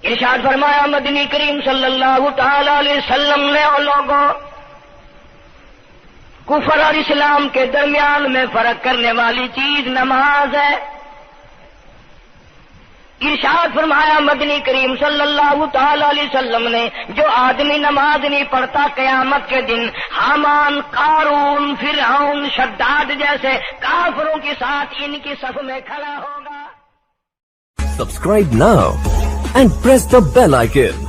ارشاد فرمایا مدنی کریم صلی اللہ تعالی علیہ وسلم نے اور لوگوں کفر اور اسلام کے درمیان میں فرق کرنے والی چیز نماز ہے۔ ارشاد فرمایا مدنی کریم صلی اللہ تعالی علیہ وسلم نے جو آدمی نماز نہیں پڑھتا قیامت کے دن حامان، قارون، فرعون، شداد جیسے کافروں کے ساتھ ان کی صف میں کھڑا ہوگا۔ Subscribe now and press the bell icon.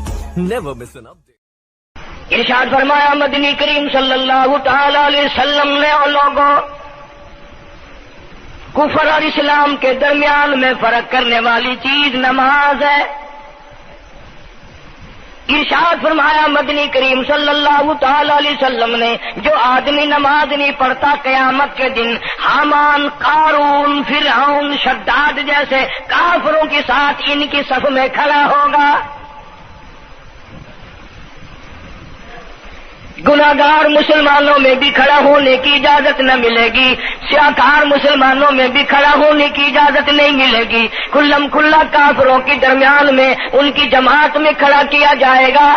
Never miss an update. ارشاد فرمایا مدنی کریم صلی اللہ تعالی علیہ وسلم نے اور لوگوں کفر اور اسلام کے درمیان میں فرق کرنے والی چیز نماز ہے۔ ارشاد فرمایا مدنی کریم صلی اللہ تعالی علیہ وسلم نے جو آدمی نماز نہیں پڑھتا قیامت کے دن حامان، قارون، فرعون، شداد جیسے کافروں کے ساتھ ان کی صف میں کھڑا ہوگا۔ گناہگار مسلمانوں میں بھی کھڑا ہونے کی اجازت نہ ملے گی، سیاکار مسلمانوں میں بھی کھڑا ہونے کی اجازت نہیں ملے گی، کھلم کھلا کافروں کے درمیان میں ان کی جماعت میں کھڑا کیا جائے گا۔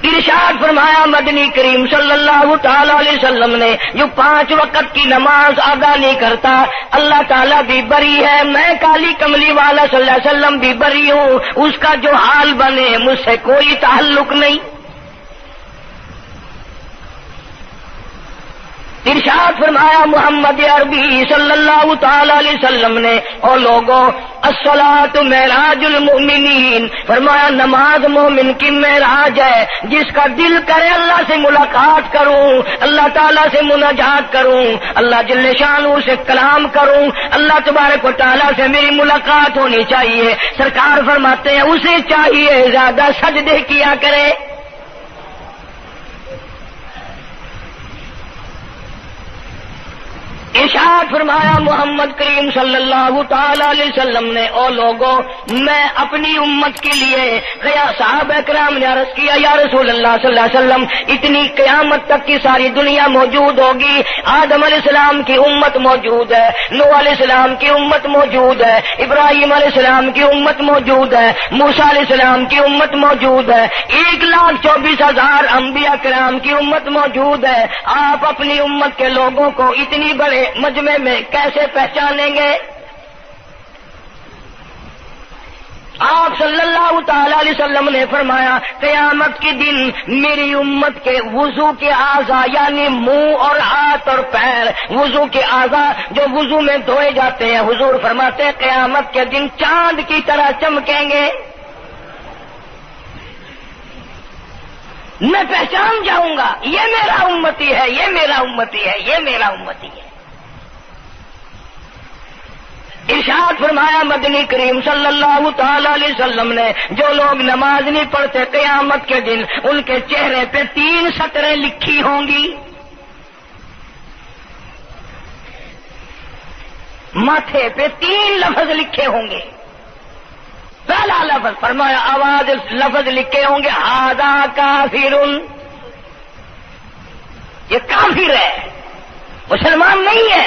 ارشاد فرمایا مدنی کریم صلی اللہ تعالی علیہ وسلم نے جو 5 وقت کی نماز ادا نہیں کرتا اللہ تعالیٰ بھی بری ہے، میں کالی کملی والا صلی اللہ علیہ وسلم بھی بری ہوں، اس کا جو حال بنے مجھ سے کوئی تعلق نہیں۔ ارشاد فرمایا محمد عربی صلی اللہ تعالی علیہ وسلم نے اور لوگوں الصلاۃ معراج المؤمنین، فرمایا نماز مومن کی معراج ہے، جس کا دل کرے اللہ سے ملاقات کروں، اللہ تعالیٰ سے مناجات کروں، اللہ جل شانہ سے کلام کروں، اللہ تبارک و تعالیٰ سے میری ملاقات ہونی چاہیے۔ سرکار فرماتے ہیں اسے چاہیے زیادہ سجدے کیا کرے۔ ارشاد فرمایا محمد کریم صلی اللہ تعالی علیہ وسلم نے اور لوگوں میں اپنی امت کے لیے صحابہ کرام نے عرض کیا یا رسول اللہ صلی اللہ علیہ وسلم اتنی قیامت تک کی ساری دنیا موجود ہوگی، آدم علیہ السلام کی امت موجود ہے، نوح علیہ السلام کی امت موجود ہے، ابراہیم علیہ السلام کی امت موجود ہے، موسیٰ علیہ السلام کی امت موجود ہے، 1,24,000 انبیاء کرام کی امت موجود ہے، آپ اپنی امت کے لوگوں کو اتنی بڑے مجمع میں کیسے پہچانیں گے؟ آپ صلی اللہ تعالی علیہ وسلم نے فرمایا قیامت کے دن میری امت کے وضو کے اعضاء یعنی منہ اور ہاتھ اور پیر، وضو کے اعضاء جو وضو میں دھوئے جاتے ہیں، حضور فرماتے ہیں قیامت کے دن چاند کی طرح چمکیں گے، میں پہچان جاؤں گا یہ میرا امتی ہے، یہ میرا امتی ہے، یہ میرا امتی ہے۔ ارشاد فرمایا مدنی کریم صلی اللہ تعالی علیہ وسلم نے جو لوگ نماز نہیں پڑھتے قیامت کے دن ان کے چہرے پہ 3 سطریں لکھی ہوں گی، ماتھے پہ 3 لفظ لکھے ہوں گے۔ پہلا لفظ فرمایا آواز لفظ لکھے ہوں گے ھذا کافر، یہ کافر ہے، مسلمان نہیں ہے،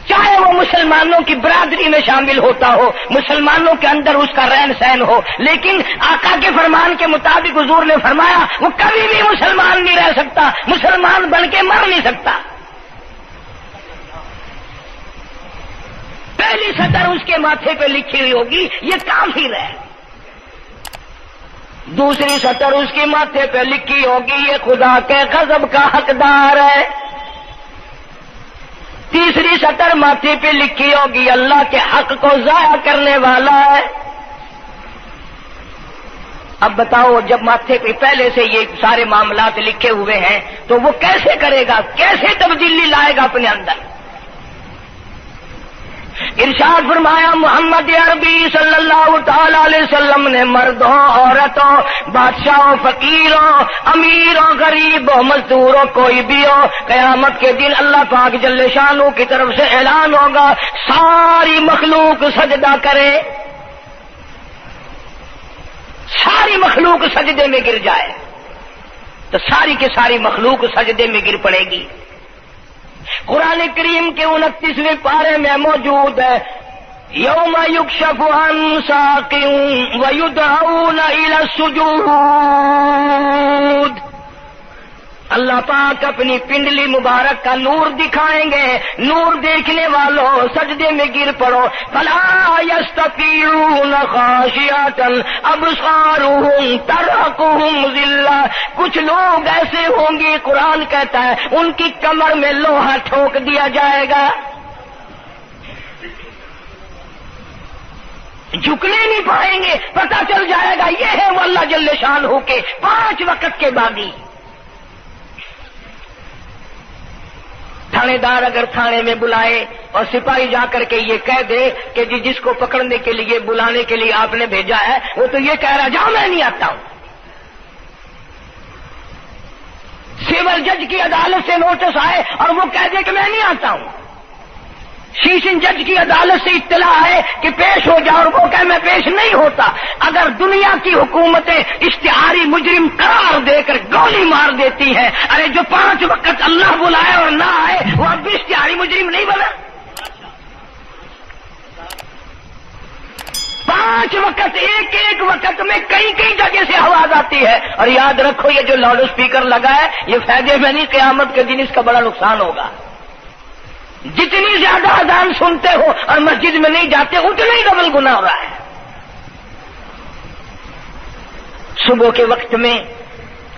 چاہے وہ مسلمانوں کی برادری میں شامل ہوتا ہو، مسلمانوں کے اندر اس کا رہن سہن ہو، لیکن آقا کے فرمان کے مطابق حضور نے فرمایا وہ کبھی بھی مسلمان نہیں رہ سکتا، مسلمان بن کے مر نہیں سکتا۔ پہلی سطر اس کے ماتھے پہ لکھی ہوئی ہوگی یہ کافر ہے، دوسری سطر اس کے ماتھے پہ لکھی ہوگی یہ خدا کے غضب کا حقدار ہے، تیسری سطر ماتھے پہ لکھی ہوگی اللہ کے حق کو ضائع کرنے والا ہے۔ اب بتاؤ جب ماتھے پہ پہلے سے یہ سارے معاملات لکھے ہوئے ہیں تو وہ کیسے کرے گا، کیسے تبدیلی لائے گا اپنے اندر؟ ارشاد فرمایا محمد عربی صلی اللہ تعالی علیہ وسلم نے مردوں، عورتوں، بادشاہوں، فقیروں، امیروں، غریبوں، مزدوروں، کوئی بھی ہو، قیامت کے دن اللہ پاک جل شانہ کی طرف سے اعلان ہوگا ساری مخلوق سجدہ کرے، ساری مخلوق سجدے میں گر جائے تو ساری کی ساری مخلوق سجدے میں گر پڑے گی۔ قرآن کریم کے 29ویں پارے میں موجود ہے یوم یکشف عن ساق ویدعون الی السجود، اللہ پاک اپنی پنڈلی مبارک کا نور دکھائیں گے، نور دیکھنے والوں سجدے میں گر پڑو، فلا یستطیعون خاشعۃ ابصارهم ترهقهم ذلہ، کچھ لوگ ایسے ہوں گے، قرآن کہتا ہے ان کی کمر میں لوہا ٹھوک دیا جائے گا، جھکنے نہیں پائیں گے، پتہ چل جائے گا یہ ہے وہ اللہ جل شانہ کے 5 وقت کے باغی۔ تھانے دار اگر تھانے میں بلائے اور سپاہی جا کر کے یہ کہہ دے کہ جی جس کو پکڑنے کے لیے بلانے کے لیے آپ نے بھیجا ہے وہ تو یہ کہہ رہا جاؤ میں نہیں آتا ہوں، سول جج کی عدالت سے نوٹس آئے اور وہ کہہ دے کہ میں نہیں آتا ہوں، سیشن جج کی عدالت سے اطلاع ہے کہ پیش ہو جاؤ اور وہ کہے میں پیش نہیں ہوتا، اگر دنیا کی حکومتیں اشتہاری مجرم قرار دے کر گولی مار دیتی ہیں، ارے جو 5 وقت اللہ بلائے اور نہ آئے وہ اب بھی اشتہاری مجرم نہیں بنا؟ 5 وقت ایک وقت میں کئی جگہ سے آواز آتی ہے، اور یاد رکھو یہ جو لاؤڈ اسپیکر لگا ہے یہ فائدے میں نہیں، قیامت کے دن اس کا بڑا نقصان ہوگا، جتنی زیادہ اذان سنتے ہو اور مسجد میں نہیں جاتے اتنا ہی ڈبل گناہ ہو رہا ہے۔ صبح کے وقت میں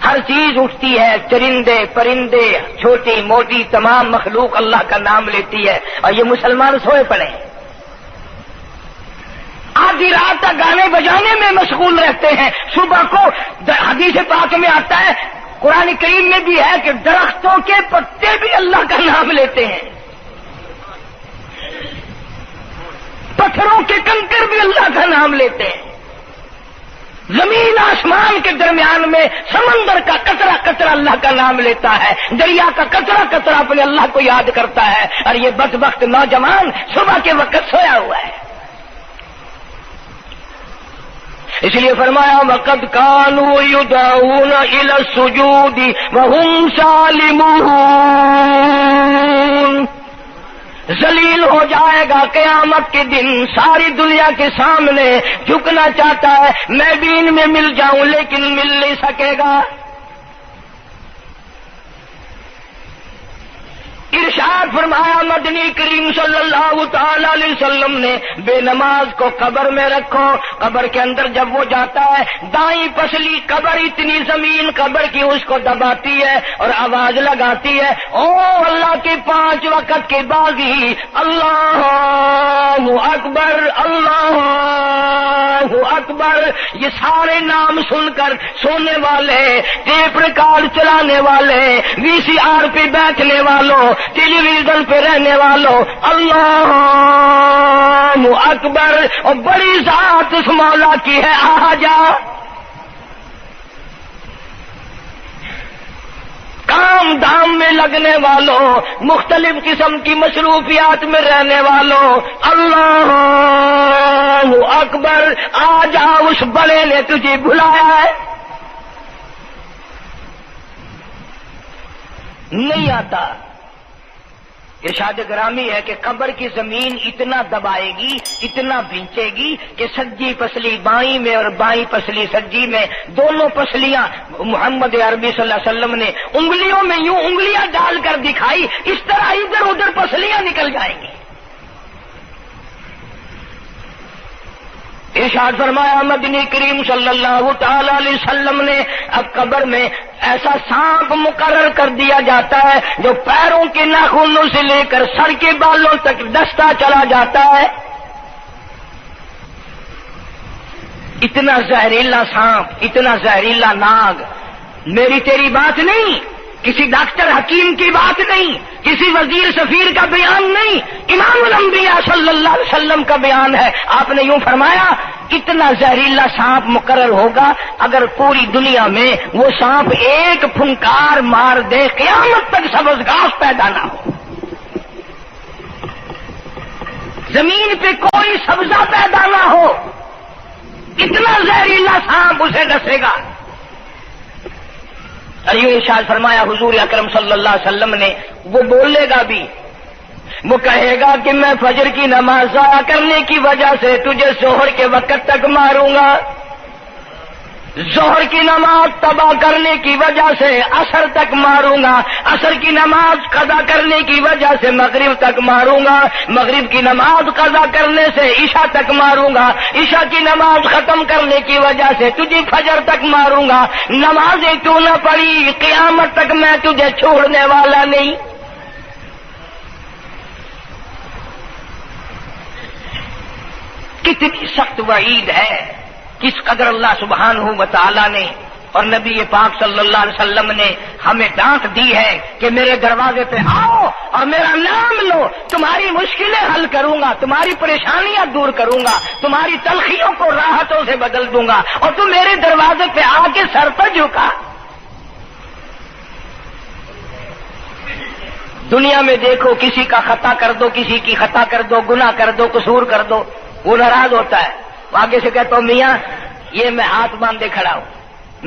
ہر چیز اٹھتی ہے، چرندے پرندے چھوٹی موٹی تمام مخلوق اللہ کا نام لیتی ہے، اور یہ مسلمان سوئے پڑے ہیں، آدھی رات تک گانے بجانے میں مشغول رہتے ہیں، صبح کو حدیث پاک میں آتا ہے، قرآن کریم میں بھی ہے کہ درختوں کے پتے بھی اللہ کا نام لیتے ہیں، پتھروں کے کنکر بھی اللہ کا نام لیتے ہیں، زمین آسمان کے درمیان میں سمندر کا قطرہ قطرہ اللہ کا نام لیتا ہے، دریا کا قطرہ قطرہ اپنے اللہ کو یاد کرتا ہے، اور یہ بدبخت نوجوان صبح کے وقت سویا ہوا ہے۔ اس لیے فرمایا وَقَدْ كَانُوا يُدْعَوْنَ إِلَى السُّجُودِ وَهُمْ سَالِمُونَ، ذلیل ہو جائے گا قیامت کے دن، ساری دنیا کے سامنے جھکنا چاہتا ہے میں بھی ان میں مل جاؤں لیکن مل نہیں سکے گا۔ ارشاد فرمایا مدنی کریم صلی اللہ تعالی علیہ وسلم نے بے نماز کو قبر میں رکھو، قبر کے اندر جب وہ جاتا ہے دائیں پسلی قبر اتنی زمین قبر کی اس کو دباتی ہے اور آواز لگاتی ہے او اللہ کے 5 وقت کے باغی، اللہ اکبر اللہ اکبر، یہ سارے نام سن کر سونے والے، ٹیپ ریکارڈ چلانے والے، VCR پہ بیٹھنے والوں، ٹیلی ویژن پہ رہنے والوں، اللہ اکبر، اور بڑی ذات اس مولا کی ہے آ جا، کام دھام میں لگنے والوں، مختلف قسم کی مصروفیات میں رہنے والوں، اللہ اکبر، آ جا، اس بڑے نے تجھے بلایا ہے، نہیں آتا۔ ارشاد گرامی ہے کہ قبر کی زمین اتنا دبائے گی، اتنا بھینچے گی کہ سجی پسلی بائیں میں اور بائیں پسلی سجی میں، دونوں پسلیاں محمد عربی صلی اللہ علیہ وسلم نے انگلیوں میں یوں انگلیاں ڈال کر دکھائی، اس طرح ادھر ادھر پسلیاں نکل جائیں گی۔ ارشاد فرمایا مدنی کریم صلی اللہ تعالی علیہ وسلم نے اب قبر میں ایسا سانپ مقرر کر دیا جاتا ہے جو پیروں کے ناخنوں سے لے کر سر کے بالوں تک دستا چلا جاتا ہے، اتنا زہریلا سانپ، اتنا زہریلا ناگ، میری تیری بات نہیں، کسی ڈاکٹر حکیم کی بات نہیں، کسی وزیر سفیر کا بیان نہیں، امام الانبیاء صلی اللہ علیہ وسلم کا بیان ہے۔ آپ نے یوں فرمایا اتنا زہریلا سانپ مقرر ہوگا اگر پوری دنیا میں وہ سانپ ایک پھنکار مار دے قیامت تک سبز گھاس پیدا نہ ہو، زمین پہ کوئی سبزہ پیدا نہ ہو، اتنا زہریلا سانپ اسے ڈسے گا۔ اور یہ ارشاد فرمایا حضور اکرم صلی اللہ علیہ وسلم نے وہ بولے گا بھی وہ کہے گا کہ میں فجر کی نماز ضائع کرنے کی وجہ سے تجھے ظہر کے وقت تک ماروں گا، ظہر کی نماز تباہ کرنے کی وجہ سے عصر تک ماروں گا، عصر کی نماز قضا کرنے کی وجہ سے مغرب تک ماروں گا، مغرب کی نماز قضا کرنے سے عشاء تک ماروں گا، عشاء کی نماز ختم کرنے کی وجہ سے تجھے فجر تک ماروں گا، نمازیں تو نہ پڑھی قیامت تک میں تجھے چھوڑنے والا نہیں۔ کتنی سخت وعید ہے، کس قدر اللہ سبحانہ و تعالی نے اور نبی پاک صلی اللہ علیہ وسلم نے ہمیں ڈانٹ دی ہے کہ میرے دروازے پہ آؤ اور میرا نام لو، تمہاری مشکلیں حل کروں گا، تمہاری پریشانیاں دور کروں گا، تمہاری تلخیوں کو راحتوں سے بدل دوں گا، اور تم میرے دروازے پہ آ کے سر پر جھکا۔ دنیا میں دیکھو، کسی کا خطا کر دو، کسی کی خطا کر دو، گناہ کر دو، قصور کر دو، وہ ناراض ہوتا ہے، وہ آگے سے کہتا ہوں میاں یہ میں ہاتھ باندھے کھڑا ہوں،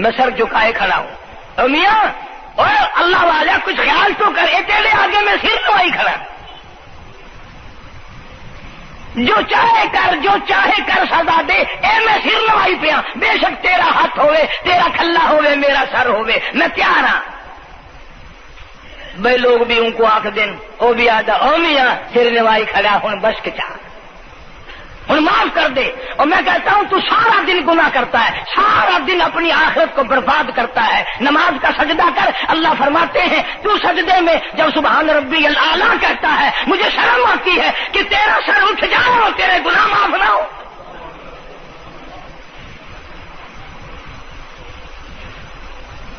میں سر جھکائے کھڑا ہوں، اور میاں اور اللہ والا کچھ خیال تو کر، تیرے آگے میں سر نوائی کھڑا، جو چاہے کر، جو چاہے کر سزا دے، اے میں سر نوائی پہ ہوں، بے شک تیرا ہاتھ ہوئے، تیرا کھلا ہوئے، میرا سر ہوئے، میں تیار ہاں۔ بھائی لوگ بھی ان کو آنکھ دیں، وہ بھی آدھا او میاں سر نوائی کھڑا ہوں، بس کے چاہ ہوں معاف کر دے۔ اور میں کہتا ہوں تو سارا دن گناہ کرتا ہے، سارا دن اپنی آخرت کو برباد کرتا ہے، نماز کا سجدہ کر، اللہ فرماتے ہیں تو سجدے میں جب سبحان ربی الاعلیٰ کہتا ہے مجھے شرم آتی ہے کہ تیرا سر اٹھ جائے اور تیرے گناہ معاف نہ ہو۔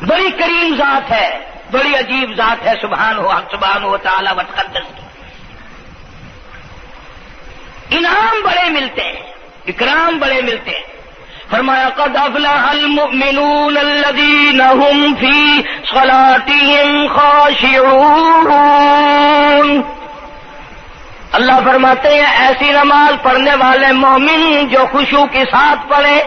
بڑی کریم ذات ہے، بڑی عجیب ذات ہے سبحانہ و تعالی و تقدس کی، انعام بڑے ملتے ہیں، اکرام بڑے ملتے ہیں۔ فرمایا قد افلح المؤمنون الذین هم فی صلاتهم خاشعون، اللہ فرماتے ہیں ایسی نماز پڑھنے والے مومن جو خشوع کے ساتھ پڑھیں،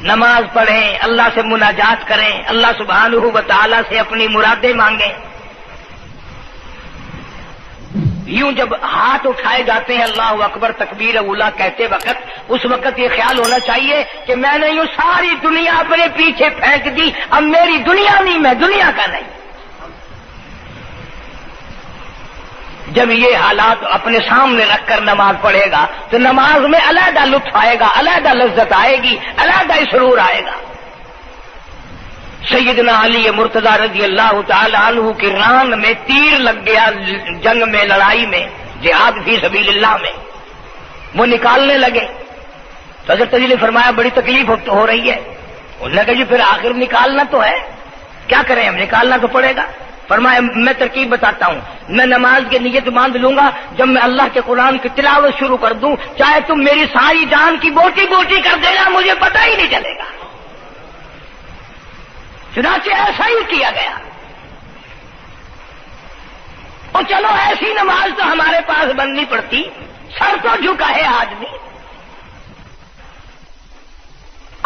نماز پڑھیں، اللہ سے مناجات کریں، اللہ سبحانہ و تعالی سے اپنی مرادیں مانگیں۔ یوں جب ہاتھ اٹھائے جاتے ہیں اللہ اکبر تکبیر اولا کہتے وقت، اس وقت یہ خیال ہونا چاہیے کہ میں نے یوں ساری دنیا اپنے پیچھے پھینک دی، اب میری دنیا نہیں، میں دنیا کا نہیں۔ جب یہ حالات اپنے سامنے رکھ کر نماز پڑھے گا تو نماز میں علیحدہ لطف آئے گا، علیحدہ لذت آئے گی، علیحدہ سرور آئے گا۔ سیدنا علی مرتضی رضی اللہ تعالی عنہ کی ران میں تیر لگ گیا، جنگ میں، لڑائی میں، جہاد فی سبیل اللہ میں، وہ نکالنے لگے تو حضرت علی نے فرمایا بڑی تکلیف ہو رہی ہے۔ انہوں نے کہا جی پھر آخر نکالنا تو ہے، کیا کریں ہم، نکالنا تو پڑے گا۔ فرمایا میں ترکیب بتاتا ہوں، میں نماز کی نیت باندھ لوں گا، جب میں اللہ کے قرآن کی تلاوت شروع کر دوں چاہے تم میری ساری جان کی بوٹی بوٹی کر دینا، مجھے پتہ ہی نہیں چلے گا۔ چنانچہ ایسا ہی کیا گیا۔ اور چلو ایسی نماز تو ہمارے پاس بننی پڑتی، سر تو جھکا ہے آدمی،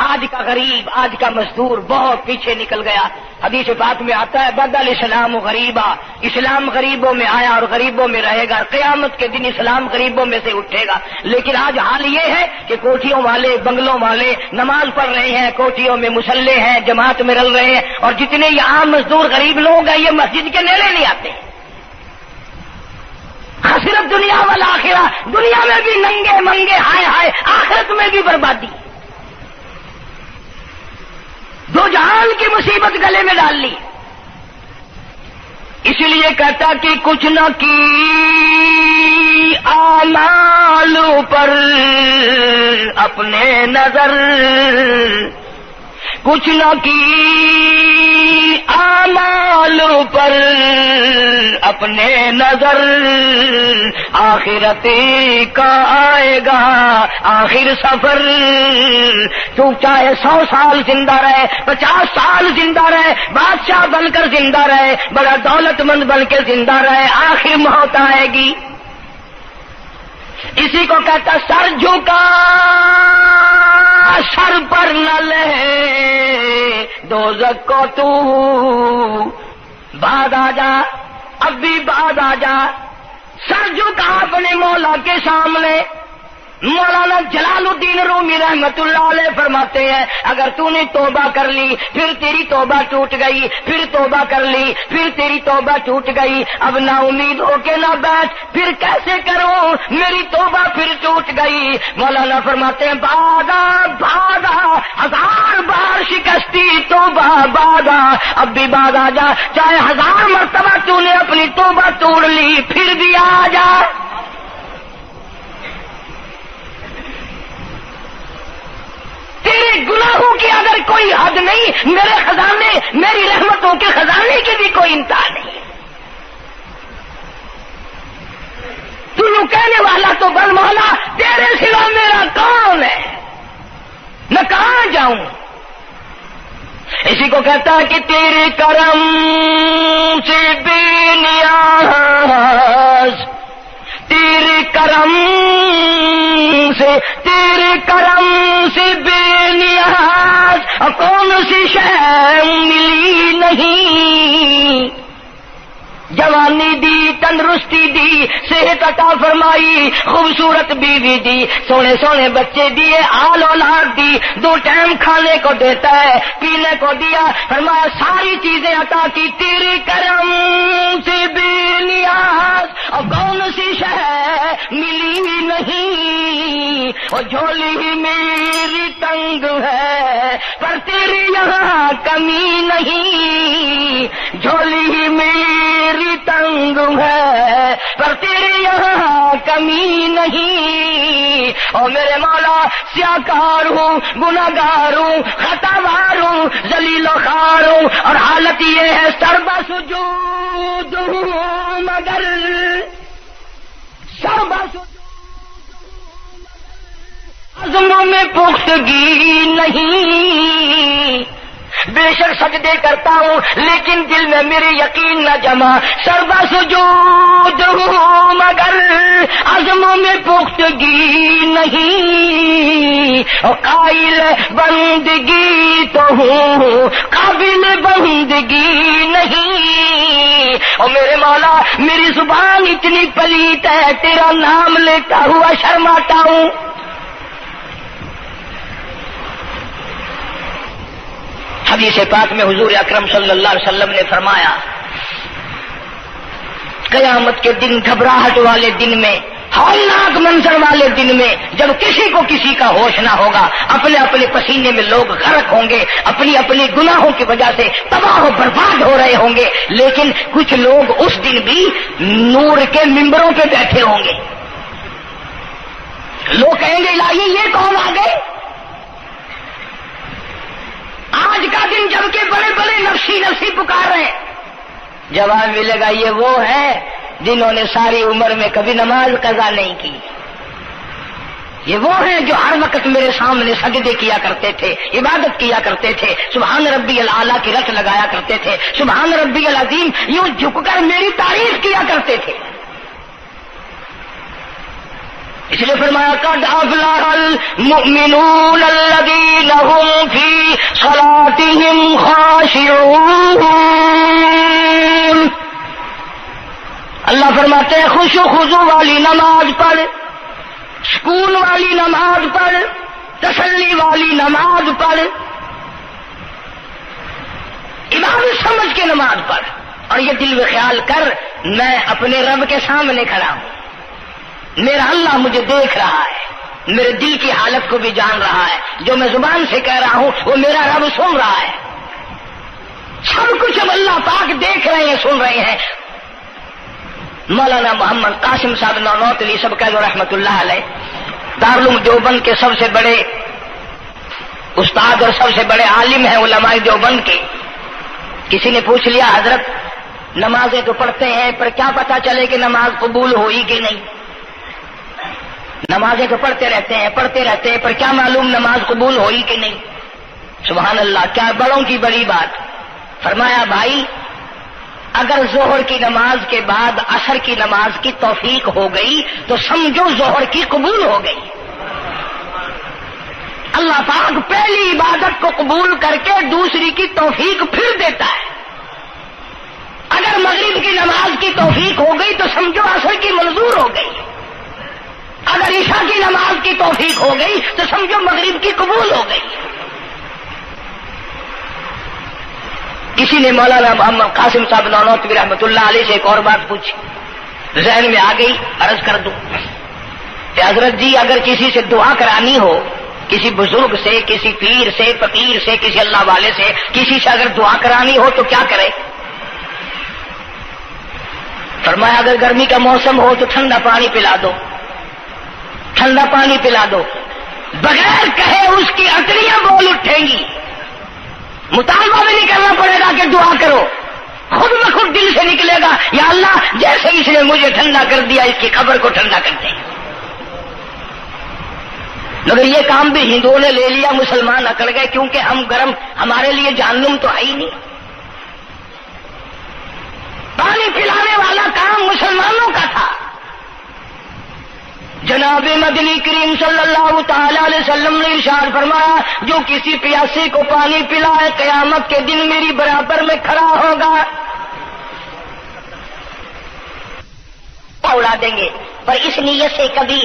آج کا غریب، آج کا مزدور بہت پیچھے نکل گیا۔ حدیث پاک میں آتا ہے بدل اسلام غریبا، اسلام غریبوں میں آیا اور غریبوں میں رہے گا، قیامت کے دن اسلام غریبوں میں سے اٹھے گا۔ لیکن آج حال یہ ہے کہ کوٹھیوں والے، بنگلوں والے نماز پڑھ رہے ہیں، کوٹھیوں میں مصلے ہیں، جماعت میں رل رہے ہیں، اور جتنے یہ عام مزدور غریب لوگ ہیں یہ مسجد کے نیڑے نہیں آتے۔ خسرت دنیا والآخرہ، دنیا میں بھی ننگے منگے، ہائے ہائے، آخرت میں بھی بربادی، دو جہان کی مصیبت گلے میں ڈال لی۔ اس لیے کہتا کہ کچھ نہ کی اعمال پر اپنے نظر، کچھ نہ کی اعمال پر اپنے نظر، آخرت کا آئے گا آخر سفر۔ تو چاہے 100 سال زندہ رہے، 50 سال زندہ رہے، بادشاہ بن کر زندہ رہے، بڑا دولت مند بن کے زندہ رہے، آخر موت آئے گی۔ اسی کو کہتا سر جھکا سر پر نہ لے دوزخ کو تو، بعد آ جا اب بھی بعد آ جا، سر جھکا اپنے مولا کے سامنے. مولانا جلال الدین رومی رحمت اللہ علیہ فرماتے ہیں اگر تو نے توبہ کر لی پھر تیری توبہ ٹوٹ گئی, پھر توبہ کر لی پھر تیری توبہ ٹوٹ گئی, اب نا امید ہو کے نہ بیٹھ, پھر کیسے کروں میری توبہ پھر ٹوٹ گئی. مولانا فرماتے ہیں بادا بادا 1000 بار شکستی توبہ بادا, اب بھی بادا جا, چاہے 1000 مرتبہ تو نے اپنی توبہ توڑ لی پھر بھی آ جا. تیرے گناہوں کی اگر کوئی حد نہیں, میرے خزانے میری رحمتوں کے خزانے کی بھی کوئی انتہا نہیں. تو یوں کہنے والا تو بل مولا تیرے سوا میرا کون ہے, میں کہاں جاؤں. اسی کو کہتا ہے کہ تیرے کرم سے بے نیاز, تیرے کرم سے بے نیاز کون سی شے ملی نہیں. جوانی دی, تندرستی دی, صحت عطا فرمائی, خوبصورت بیوی دی, سونے سونے بچے دیے, آل اولاد دی, 2 ٹائم کھانے کو دیتا ہے, پینے کو دیا, فرمایا ساری چیزیں عطا کی, تیرے کرم سے بے نیاز اور کون سی شے ملی نہیں. اور جھولی میری تنگ ہے پر تیری یہاں کمی نہیں, جھولی میری تنگ ہے پر تیرے یہاں کمی نہیں. اور میرے مولا سیاکار ہوں, گناہگار ہوں, خطاوار ہوں, ذلیل و خوار ہوں, اور حالت یہ ہے سربا سجود ہوں مگر سربا عزموں میں پختگی نہیں. بے شک سجدے کرتا ہوں لیکن دل میں میرے یقین نہ جمع, سربا سجود ہوں مگر عزموں میں پختگی نہیں. اور قائل بندگی تو ہوں قابل بندگی نہیں. اور میرے مولا میری زبان اتنی پلیت ہے تیرا نام لیتا ہوا شرماتا ہوں. حدیث پاک میں حضور اکرم صلی اللہ علیہ وسلم نے فرمایا قیامت کے دن, گھبراہٹ والے دن میں, ہولناک منظر والے دن میں, جب کسی کو کسی کا ہوش نہ ہوگا, اپنے اپنے پسینے میں لوگ غرق ہوں گے, اپنی اپنی گناہوں کی وجہ سے تباہ و برباد ہو رہے ہوں گے, لیکن کچھ لوگ اس دن بھی نور کے ممبروں پہ بیٹھے ہوں گے. لوگ کہیں گے الہی یہ کون آ گئے. آج کا دن جب کہ بڑے بڑے نفسی نفسی پکار رہے ہیں, جواب ملے گا یہ وہ ہے جنہوں نے ساری عمر میں کبھی نماز قضا نہیں کی. یہ وہ ہیں جو ہر وقت میرے سامنے سجدے کیا کرتے تھے, عبادت کیا کرتے تھے, سبحان ربی الاعلیٰ کی رٹ لگایا کرتے تھے, سبحان ربی العظیم یوں جھک کر میری تعریف کیا کرتے تھے. اس لیے فرمایا قد افلح المؤمنون الذین هم فی صلاتهم خاشعون. اللہ فرماتے ہیں خوش و خضوع والی نماز پڑھ, سکون والی نماز پڑھ, تسلی والی نماز پڑھ, عبادت سمجھ کے نماز پڑھ, اور یہ دل میں خیال کر میں اپنے رب کے سامنے کھڑا ہوں, میرا اللہ مجھے دیکھ رہا ہے, میرے دل کی حالت کو بھی جان رہا ہے, جو میں زبان سے کہہ رہا ہوں وہ میرا رب سن رہا ہے. سب کچھ اب اللہ پاک دیکھ رہے ہیں, سن رہے ہیں. مولانا محمد قاسم صاحب نانوتوی سب کہہ دو رحمت اللہ علیہ, دارالعلوم دیوبند کے سب سے بڑے استاد اور سب سے بڑے عالم ہیں علماء دیوبند کے. کسی نے پوچھ لیا حضرت نمازیں تو پڑھتے ہیں پر کیا پتا چلے کہ نماز قبول ہوئی کہ نہیں. نمازیں تو پڑھتے رہتے ہیں پر کیا معلوم نماز قبول ہوئی کہ نہیں. سبحان اللہ, کیا بڑوں کی بڑی بات. فرمایا بھائی اگر ظہر کی نماز کے بعد عصر کی نماز کی توفیق ہو گئی تو سمجھو ظہر کی قبول ہو گئی. اللہ پاک پہلی عبادت کو قبول کر کے دوسری کی توفیق پھر دیتا ہے. اگر اگر مغرب کی نماز کی توفیق ہو گئی تو سمجھو عصر کی منظور ہو گئی، اگر عشاء کی نماز کی توفیق ہو گئی تو سمجھو مغرب کی قبول ہو گئی۔ کسی نے مولانا محمد قاسم صاحب نانوتوی رحمۃ اللہ علیہ سے ایک اور بات پوچھی، ذہن میں آ گئی، عرض کر دوں کہ حضرت جی اگر کسی سے دعا کرانی ہو، کسی بزرگ سے، کسی پیر سے، فقیر سے، کسی اللہ والے سے، کسی سے اگر دعا کرانی ہو تو کیا کرے؟ فرمایا اگر گرمی کا موسم ہو تو ٹھنڈا پانی پلا دو، ٹھنڈا پانی پلا دو، بغیر کہے اس کی اٹریاں بول اٹھیں گی، مطالبہ بھی نہیں کرنا پڑے گا کہ دعا کرو، خود بخود دل سے نکلے گا یا اللہ جیسے اس نے مجھے ٹھنڈا کر دیا اس کی قبر کو ٹھنڈا کر دے۔ مگر یہ کام بھی ہندوؤں نے لے لیا، مسلمان اکڑ گئے کیونکہ ہم گرم، ہمارے لیے جہنم تو ہے ہی نہیں۔ پانی پلانے والا کام مسلمانوں کا تھا۔ جناب مدنی کریم صلی اللہ تعالی علیہ وسلم نے ارشاد فرمایا جو کسی پیاسے کو پانی پلائے قیامت کے دن میری برابر میں کھڑا ہوگا، اڑا دیں گے، پر اس نیت سے کبھی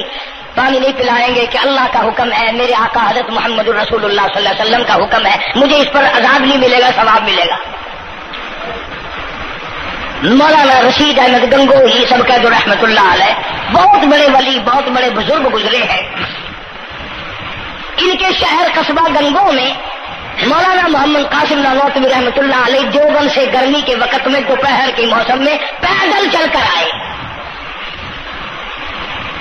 پانی نہیں پلائیں گے کہ اللہ کا حکم ہے، میرے آقا حضرت محمد الرسول اللہ صلی اللہ علیہ وسلم کا حکم ہے، مجھے اس پر عذاب نہیں ملے گا، ثواب ملے گا۔ مولانا رشید احمد گنگوہی سب قید رحمت اللہ علیہ بہت بڑے ولی، بہت بڑے بزرگ گزرے ہیں۔ ان کے شہر قصبہ گنگو میں مولانا محمد قاسم نانوتوی رحمت اللہ علیہ دیوبند سے گرمی کے وقت میں دوپہر کے موسم میں پیدل چل کر آئے۔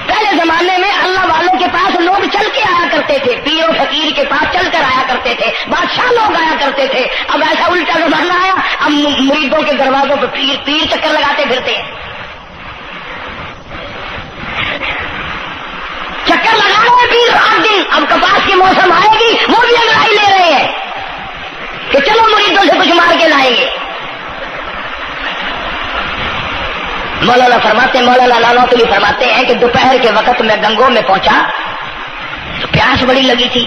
پہلے زمانے میں اللہ والوں کے پاس لوگ چل کے آیا کرتے تھے، پیر و فقیر کے پاس چل کر آیا کرتے تھے، بادشاہ لوگ آیا کرتے تھے۔ اب ایسا الٹا زمانہ آیا، اب مریدوں کے دروازوں پہ پیر چکر لگاتے پھرتے ہیں، چکر لگا رہے ہیں پیر رات دن۔ اب کپاس کے موسم آئے گی وہ بھی انگڑائی لے رہے ہیں کہ چلو مریدوں سے کچھ مار کے لائیں گے۔ مولانا نانوتوی فرماتے ہیں کہ دوپہر کے وقت میں گنگو میں پہنچا تو پیاس بڑی لگی تھی،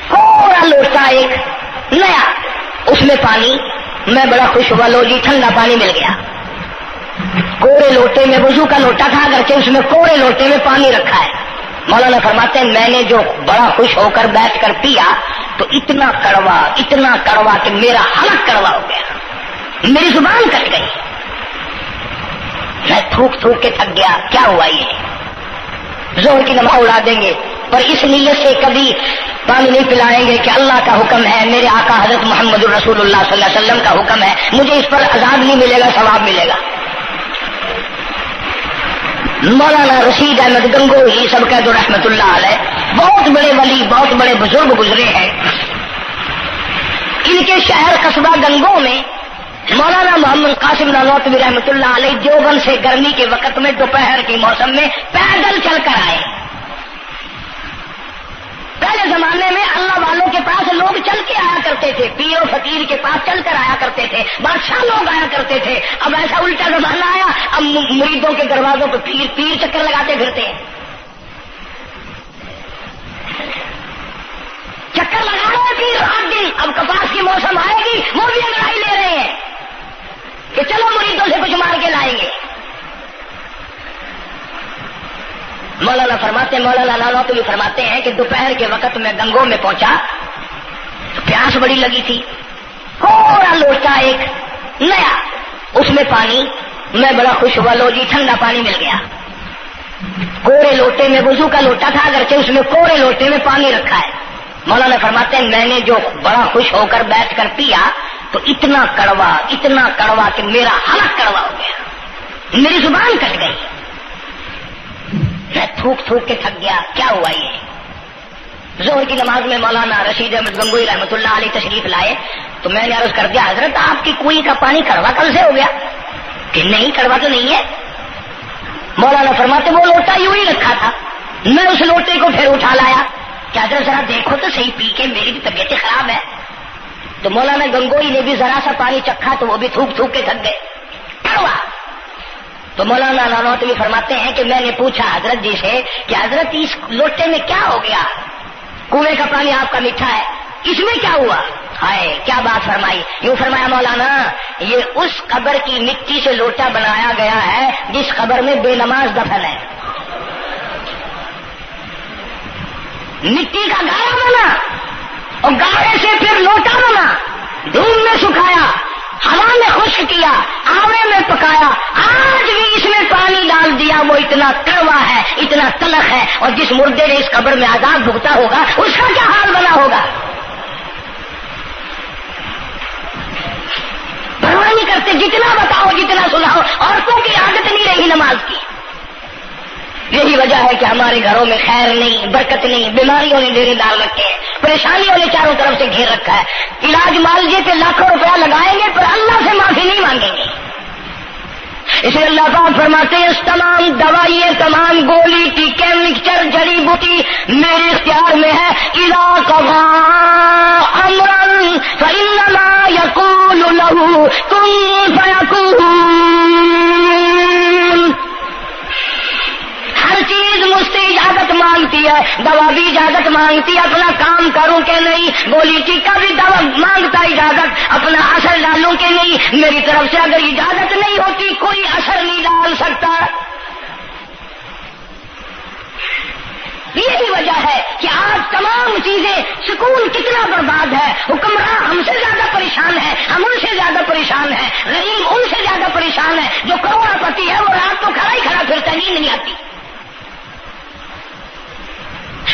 تھوڑا لوٹا ایک نیا، اس میں پانی، میں بڑا خوش ہوا، لو جی ٹھنڈا پانی مل گیا۔ کوڑے لوٹے میں، وضو کا لوٹا تھا اگرچہ اس میں کوڑے لوٹے میں پانی رکھا ہے۔ مولانا فرماتے ہیں میں نے جو بڑا خوش ہو کر بیٹھ کر پیا تو اتنا کڑوا کہ میرا حلق کڑوا ہو گیا، میری زبان کٹ گئی، میں تھوک کے تھک گیا۔ کیا ہوا یہ؟ زہر کی نماز اڑا دیں گے، پر اس نیت سے کبھی پانی نہیں پلائیں گے کہ اللہ کا حکم ہے، میرے آقا حضرت محمد الرسول اللہ صلی اللہ علیہ وسلم کا حکم ہے، مجھے اس پر عذاب نہیں ملے گا، ثواب ملے گا۔ مولانا رشید احمد گنگوہی سب قید رحمت اللہ علیہ بہت بڑے ولی، بہت بڑے بزرگ گزرے ہیں۔ ان کے شہر قصبہ گنگو میں مولانا محمد قاسم نانوتوی رحمت اللہ علیہ دیوبند سے گرمی کے وقت میں دوپہر کے موسم میں پیدل چل کر آئے۔ پہلے زمانے میں اللہ والوں کے پاس لوگ چل کے آیا کرتے تھے، پیر و فقیر کے پاس چل کر آیا کرتے تھے، بادشاہ لوگ آیا کرتے تھے۔ اب ایسا الٹا زمانہ آیا، اب مریدوں کے دروازوں پہ پیر چکر لگاتے پھرتے ہیں، چکر لگا رہے ہیں پیر رات دن۔ اب کپاس کی موسم آئے گی وہ بھی انگڑائی لے رہے ہیں کہ چلو مریدوں سے کچھ مار کے لائیں گے۔ مولانا نانوتوی فرماتے ہیں کہ دوپہر کے وقت میں گنگو میں پہنچا تو پیاس بڑی لگی تھی، تھوڑا لوٹا ایک نیا، اس میں پانی، میں بڑا خوش ہوا، لو جی ٹھنڈا پانی مل گیا۔ کوڑے لوٹے میں، وضو کا لوٹا تھا اگرچہ اس میں کوڑے لوٹے میں پانی رکھا ہے۔ مولانا فرماتے ہیں میں نے جو بڑا خوش ہو کر بیٹھ کر پیا تو اتنا کڑوا کہ میرا حلق کڑوا ہو گیا، میری زبان کٹ گئی، میں تھوک کے تھک گیا۔ کیا ہوا یہ؟ ظہر کی نماز میں مولانا رشید احمد گنگوہی رحمت اللہ علیہ تشریف لائے تو میں نے عرض کر دیا حضرت آپ کی کنویں کا پانی کڑوا کل سے ہو گیا؟ کہ نہیں کڑوا تو نہیں ہے۔ مولانا فرماتے وہ لوٹا یوں ہی رکھا تھا، میں اس لوٹے کو پھر اٹھا لایا کہ حضرت ذرا دیکھو تو صحیح، پی کے میری بھی طبیعت خراب ہے۔ تو مولانا گنگوہی نے بھی ذرا سا پانی چکھا تو وہ بھی تھوک کے تھک گئے، کڑوا۔ تو مولانا نانوتوی فرماتے ہیں کہ میں نے پوچھا حضرت جی سے کہ حضرت اس لوٹے میں کیا ہو گیا؟ کنویں کا پانی آپ کا میٹھا ہے، اس میں کیا ہوا؟ ہائے کیا بات فرمائی. یوں فرمایا مولانا یہ اس قبر کی مٹی سے لوٹا بنایا گیا ہے جس قبر میں بے نماز دفن ہے. مٹی کا گاڑا بنا اور گاڑے سے پھر لوٹا بنا، دھوپ میں سکھایا، ہوا میں خشک کیا، آوے میں پکایا، آج بھی اس میں پانی ڈال دیا، وہ اتنا کڑوا ہے، اتنا تلخ ہے. اور جس مردے نے اس قبر میں عذاب بھگتا ہوگا اس کا کیا حال بنا ہوگا؟ پرواہ نہیں کرتے، جتنا بتاؤ جتنا سناؤ. عورتوں کی عادت نہیں رہی نماز کی. یہی وجہ ہے کہ ہمارے گھروں میں خیر نہیں، برکت نہیں، بیماریوں نے ڈیرے ڈال رکھے ہیں، پریشانیوں نے چاروں طرف سے گھیر رکھا ہے. علاج معالجے پہ لاکھوں روپیہ لگائیں گے پر اللہ سے معافی نہیں مانگیں گے. اسے اللہ پاک فرماتے ہیں اس تمام دوائیں، تمام گولی ٹیکے مکسچر جڑی بوٹی میرے اختیار میں ہے. اذا قضى امرا فانما يقول له كن فيكون. ہر چیز مجھ سے اجازت مانگتی ہے، دوا بھی اجازت مانگتی ہے اپنا کام کروں کہ نہیں، گولی ٹیکا بھی دوا مانگتا اجازت اپنا اثر ڈالوں کہ نہیں. میری طرف سے اگر اجازت نہیں ہوتی کوئی اثر نہیں ڈال سکتا. یہی وجہ ہے کہ آج تمام چیزیں، سکون کتنا برباد ہے. حکمراں ہم سے زیادہ پریشان ہے، ہم ان سے زیادہ پریشان ہیں، غریب ان سے زیادہ پریشان ہے. جو کروڑ پتی ہے وہ رات کو کھڑا ہی کھڑا پھرتا، نیند نہیں آتی.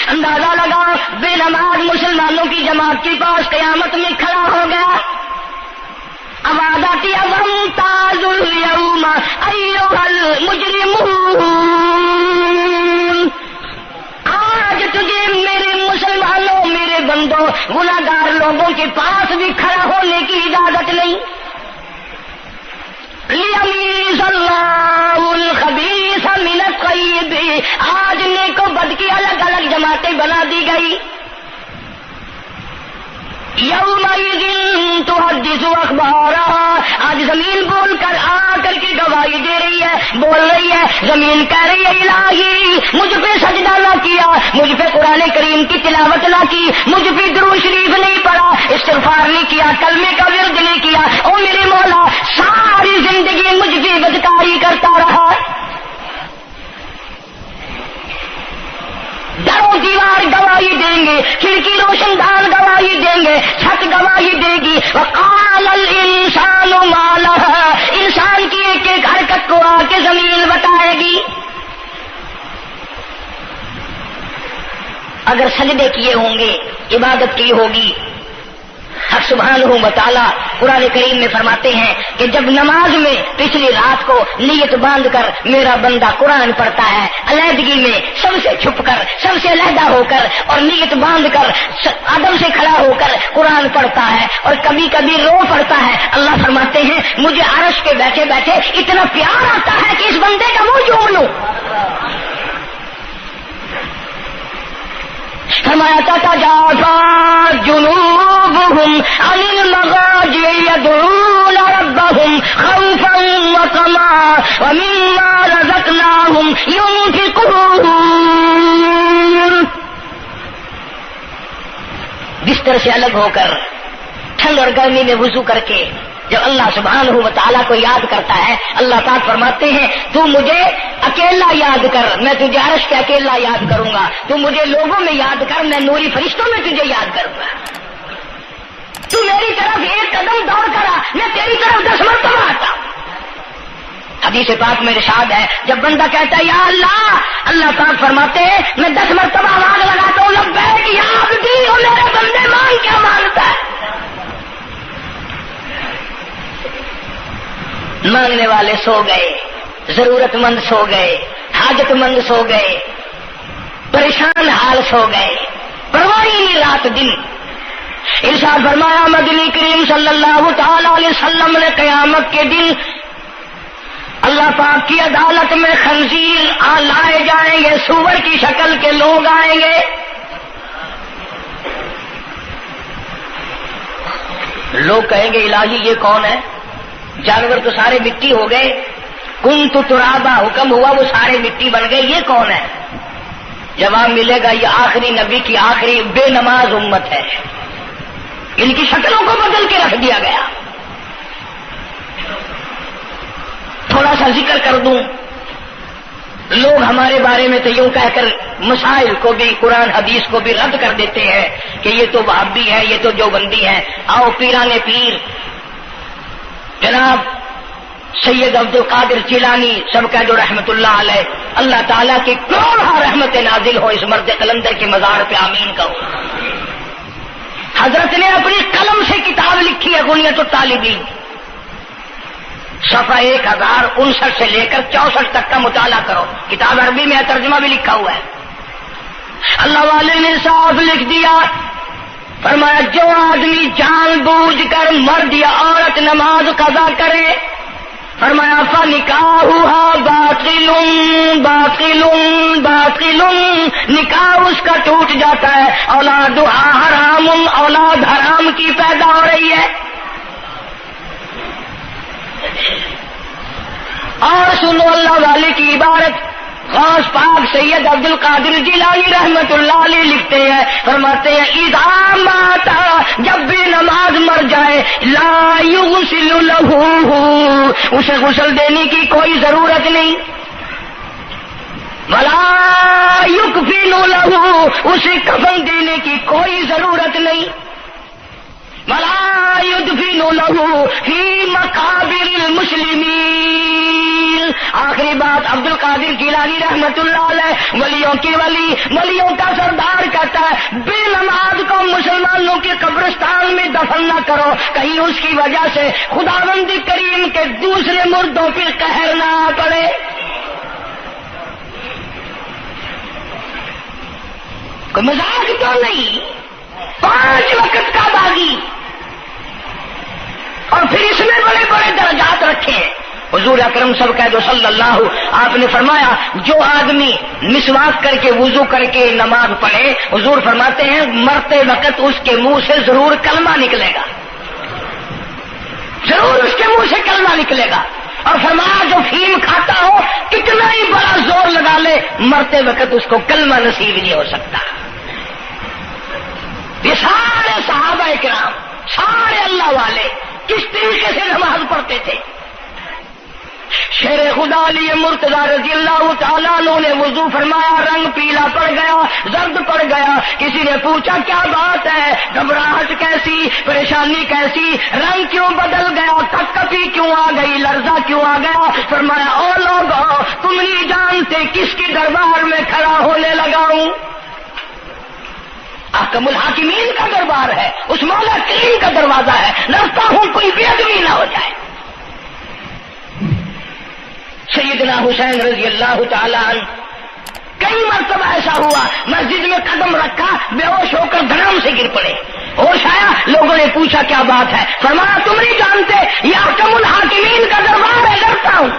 اندازہ لگا بے نماز مسلمانوں کی جماعت کے پاس قیامت میں کھڑا ہو گیا. آواز آتی ہے وامتازوا اليوم ایھا المجرمون. آج تجھے میرے مسلمانوں، میرے بندوں، گناہگار لوگوں کے پاس بھی کھڑا ہونے کی اجازت نہیں. لیمیز اللہ الخبیث من الطیب. آج نیک و بد کی الگ الگ جماعتیں بنا دی گئی. یومئذ تحدث اخبارها. آج زمین بول کر آ کر کے گواہی دے رہی ہے، بول رہی ہے. زمین کہہ رہی ہے الہی مجھ پہ سجدہ نہ کیا، مجھ پہ قرآن کریم کی تلاوت نہ کی، مجھ پہ درود شریف نہیں پڑھا، استغفار نہیں کیا، کلمے کا ورد نہیں کیا. او میرے مولا ساری زندگی مجھ پہ بدکاری کرتا رہا. درو دیوار گواہی دیں گے، کھڑکی روشن دان گواہی دیں گے، چھت گواہی دے گی. وقال الانسان ما لها. انسان کی ایک ایک حرکت کو آ کے زمین بتائے گی. اگر سجدے کیے ہوں گے، عبادت کی ہوگی. حق سبحانہ و تعالی قرآن کریم میں فرماتے ہیں کہ جب نماز میں پچھلی رات کو نیت باندھ کر میرا بندہ قرآن پڑھتا ہے، علیحدگی میں سب سے چھپ کر، سب سے علیحدہ ہو کر اور نیت باندھ کر ادب سے کھڑا ہو کر قرآن پڑھتا ہے اور کبھی کبھی رو پڑتا ہے. اللہ فرماتے ہیں مجھے عرش کے بیٹھے بیٹھے اتنا پیار آتا ہے کہ اس بندے کا منہ چوم لوں. فرمایا تتجافى جنوبهم عن المضاجع يدعون ربهم خوفا وطمعا ومما رزقناهم ينفقون. بستر سے الگ ہو کر ٹھنڈ اور گرمی میں وضو کر کے جب اللہ سبحانہ و تعالیٰ کو یاد کرتا ہے، اللہ پاک فرماتے ہیں تو مجھے اکیلا یاد کر، میں تجھے عرش کے اکیلا یاد کروں گا. تو مجھے لوگوں میں یاد کر، میں نوری فرشتوں میں تجھے یاد کروں گا. تو میری طرف ایک قدم دوڑ کر آ، میں تیری طرف 10 مرتبہ آتا. حدیث پاک میں ارشاد ہے جب بندہ کہتا ہے یا اللہ، اللہ پاک فرماتے ہیں میں 10 مرتبہ آواز لگاتا ہوں لبیک یا عبدی، اور میرے بندے مانگ کیا مانگتا ہے. مانگنے والے سو گئے، ضرورت مند سو گئے، حاجت مند سو گئے، پریشان حال سو گئے، پرواہ نہیں رات دن. ارشاد فرمایا مدنی کریم صلی اللہ تعالی علیہ وسلم نے قیامت کے دن اللہ پاک کی عدالت میں خنزیر لائے جائیں گے، سور کی شکل کے لوگ آئیں گے. لوگ کہیں گے الہی یہ کون ہے؟ جانور تو سارے مٹی ہو گئے، کنت ترابا حکم ہوا وہ سارے مٹی بن گئے، یہ کون ہے؟ جواب ملے گا یہ آخری نبی کی آخری بے نماز امت ہے. ان کی شکلوں کو بدل کے رکھ دیا گیا. تھوڑا سا ذکر کر دوں، لوگ ہمارے بارے میں تو یوں کہہ کر مسائل کو بھی قرآن حدیث کو بھی رد کر دیتے ہیں کہ یہ تو وہابی ہے، یہ تو دیوبندی ہے. آؤ پیران پیر جناب سید عبد القادر جیلانی سب کہہ دو رحمت اللہ علیہ، اللہ تعالیٰ کی کروڑوں رحمت نازل ہو اس مرد قلندر کے مزار پہ، آمین کہو. حضرت نے اپنی قلم سے کتاب لکھی ہے غنیت الطالبین، صفحہ 1059 سے لے کر 64 تک کا مطالعہ کرو. کتاب عربی میں ہے، ترجمہ بھی لکھا ہوا ہے. اللہ والے نے صاف لکھ دیا، فرمایا جو آدمی جان بوجھ کر مرد یا عورت نماز قضا کرے، فرمایا فنکاحها باطل باطل باطل، نکاح اس کا ٹوٹ جاتا ہے. اولادها حرام، اولاد حرام کی پیدا ہو رہی ہے. اور سنو اللہ والے کی عبارت، غوث پاک سید عبد القادر جیلانی رحمت اللہ علیہ لکھتے ہیں، فرماتے ہیں اذا مات، جب بھی نماز مر جائے، لا یغسل له، اسے غسل دینے کی کوئی ضرورت نہیں. ولا یکفن له، اسے کفن دینے کی کوئی ضرورت نہیں. ولا یدفن له فی مقابر المسلمین. آخری بات عبد القادر جیلانی رحمت اللہ علیہ، ولیوں کی ولی، ولیوں کا سردار کہتا ہے بے نماز کو مسلمانوں کے قبرستان میں دفن نہ کرو، کہیں اس کی وجہ سے خداوند کریم کے دوسرے مردوں پہ قہر نہ پڑے. کوئی مذاق تو نہیں، 5 وقت کا باغی، اور پھر اس میں بڑے بڑے درجات رکھے ہیں. حضور اکرم صلی اللہ آپ نے فرمایا جو آدمی مسواک کر کے وضو کر کے نماز پڑھے، حضور فرماتے ہیں مرتے وقت اس کے منہ سے ضرور کلمہ نکلے گا، ضرور اس کے منہ سے کلمہ نکلے گا. اور فرمایا جو فیم کھاتا ہو کتنا ہی بڑا زور لگا لے، مرتے وقت اس کو کلمہ نصیب نہیں ہو سکتا. یہ سارے صحابہ کرام، سارے اللہ والے کس طریقے سے نماز پڑھتے تھے. شیر خدا علی مرتضی رضی اللہ تعالیٰ عنہ نے وضو فرمایا، رنگ پیلا پڑ گیا، زرد پڑ گیا. کسی نے پوچھا کیا بات ہے، گھبراہٹ کیسی، پریشانی کیسی، رنگ کیوں بدل گیا، کپکپی کیوں آ گئی، لرزہ کیوں آ گیا. فرمایا او لوگو تم نہیں جانتے کس کے دربار میں کھڑا ہونے لگا ہوں. احکم الحاکمین کا دربار ہے، اس مولا کریم کا دروازہ ہے، ڈرتا ہوں کوئی بے ادبی نہ ہو جائے. سیدنا حسین رضی اللہ تعالیٰ عنہ کئی مرتبہ ایسا ہوا مسجد میں قدم رکھا، بے ہوش ہو کر دھڑام سے گر پڑے. ہوش آیا، لوگوں نے پوچھا کیا بات ہے، فرمایا تم نہیں جانتے یہ احکم الحاکمین کا دربار ہے، ڈرتا ہوں.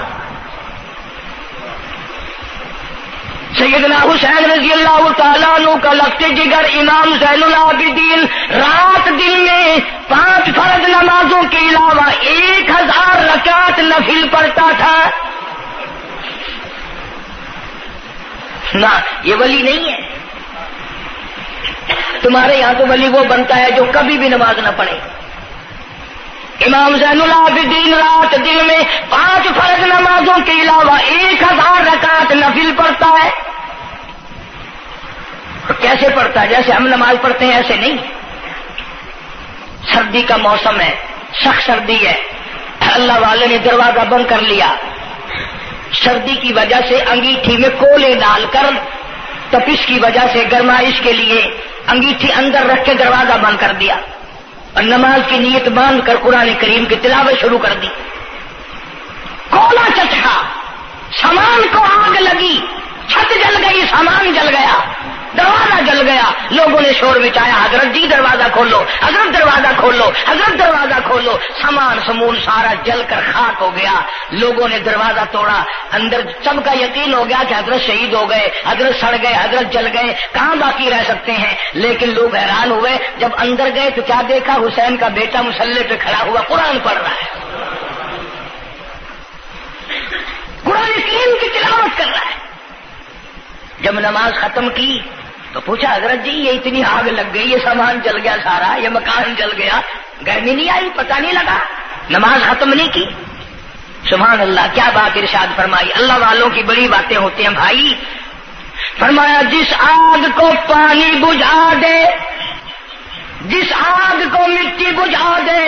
سیدنا حسین رضی اللہ تعالیٰ عنہ کا لگتے جگر امام زین العابدین رات دن میں 5 فرض نمازوں کے علاوہ 1000 رکعت نفل پڑھتا تھا. نہ یہ ولی نہیں ہے. تمہارے یہاں تو ولی وہ بنتا ہے جو کبھی بھی نماز نہ پڑھے. امام زین العابدین رات دن میں 5 فرض نمازوں کے علاوہ 1000 رکعت نفل پڑھتا ہے. کیسے پڑھتا ہے؟ جیسے ہم نماز پڑھتے ہیں ایسے نہیں. سردی کا موسم ہے، سخت سردی ہے، اللہ والے نے دروازہ بند کر لیا. سردی کی وجہ سے انگیٹھی میں کولے ڈال کر تپش کی وجہ سے گرمائش کے لیے انگیٹھی اندر رکھ کے دروازہ بند کر دیا اور نماز کی نیت باندھ کر قرآن کریم کی تلاوت شروع کر دی. کولا چچا، سامان کو آگ لگی، چھت جل گئی، سامان جل گیا، دروازہ جل گیا. لوگوں نے شور مچایا، حضرت جی دروازہ کھولو، حضرت دروازہ کھولو، حضرت دروازہ کھولو. سامان سمون سارا جل کر خاک ہو گیا. لوگوں نے دروازہ توڑا، اندر سب کا یقین ہو گیا کہ حضرت شہید ہو گئے، حضرت سڑ گئے، حضرت جل گئے، کہاں باقی رہ سکتے ہیں. لیکن لوگ حیران ہوئے، جب اندر گئے تو کیا دیکھا، حسین کا بیٹا مصلی پہ کھڑا ہوا قرآن پڑھ رہا ہے، قرآن کریم کی تلاوت کر رہا ہے. جب نماز ختم کی تو پوچھا حضرت جی یہ اتنی آگ لگ گئی، یہ سامان جل گیا سارا، یہ مکان جل گیا، گرمی نہیں آئی، پتہ نہیں لگا، نماز ختم نہیں کی؟ سبحان اللہ، کیا بات ارشاد فرمائی! اللہ والوں کی بڑی باتیں ہوتی ہیں بھائی. فرمایا جس آگ کو پانی بجھا دے، جس آگ کو مٹی بجھا دے،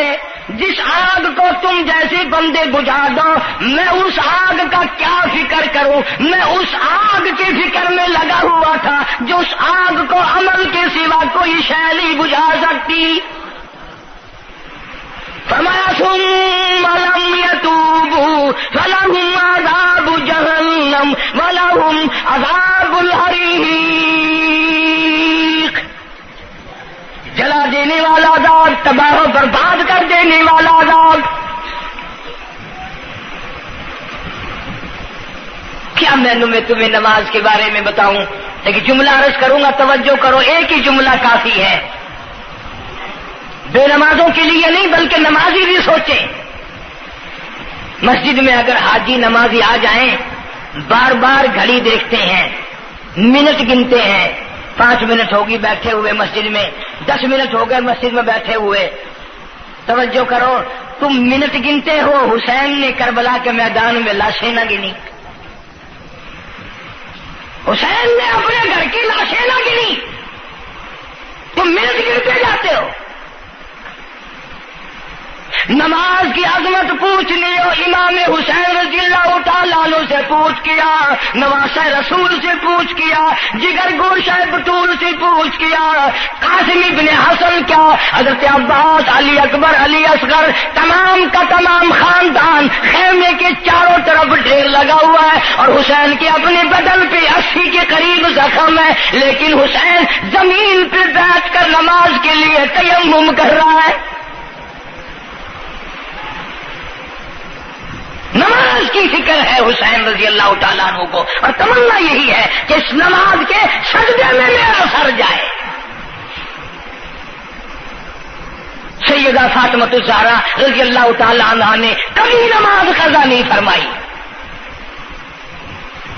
جس آگ کو تم جیسے بندے بجھا دو، میں اس آگ کا کیا فکر کروں؟ میں اس آگ کی فکر میں لگا ہوا تھا جو اس آگ کو عمل کے سوا کوئی شے نہیں بجھا سکتی. فرمایا ثم لم يتوبوا فلهم عذاب جہنم ولهم عذاب الحریق. جلا دینے والا عذاب، تباہ و برباد کر دینے والا عذاب. کیا میں تمہیں نماز کے بارے میں بتاؤں؟ لیکن جملہ عرض کروں گا، توجہ کرو، ایک ہی جملہ کافی ہے. بے نمازوں کے لیے نہیں بلکہ نمازی بھی سوچیں. مسجد میں اگر حاجی نمازی آ جائیں، بار بار گھڑی دیکھتے ہیں، منٹ گنتے ہیں، 5 منٹ ہوگی بیٹھے ہوئے مسجد میں، 10 منٹ ہو گئے مسجد میں بیٹھے ہوئے. توجہ کرو، تم منٹ گنتے ہو، حسین نے کربلا کے میدان میں لاشیں نہ گنی. حسین نے اپنے گھر کی لاشیں نہ گنی، تم منٹ گنتے جاتے ہو. نماز کی عظمت پوچھنی ہو، امام حسین رضی اللہ تعالیٰ عنہ سے پوچھ کیا، نواسہ رسول سے پوچھ کیا، جگر گوشہ بطول سے پوچھ کیا، قاسم ابن حسن کیا، حضرت عباس، علی اکبر، علی اصغر، تمام کا تمام خاندان خیمے کے چاروں طرف ڈھیر لگا ہوا ہے، اور حسین کے اپنے بدن پہ 80 کے قریب زخم ہے، لیکن حسین زمین پہ بیٹھ کر نماز کے لیے تیمم کر رہا ہے. نماز کی فکر ہے حسین رضی اللہ تعالیٰ عنہ کو، اور تمنا یہی ہے کہ اس نماز کے سجدے میں میرا سر جائے. سیدہ فاطمہ الزہرا رضی اللہ تعالیٰ عنہ نے کبھی نماز قضا نہیں فرمائی.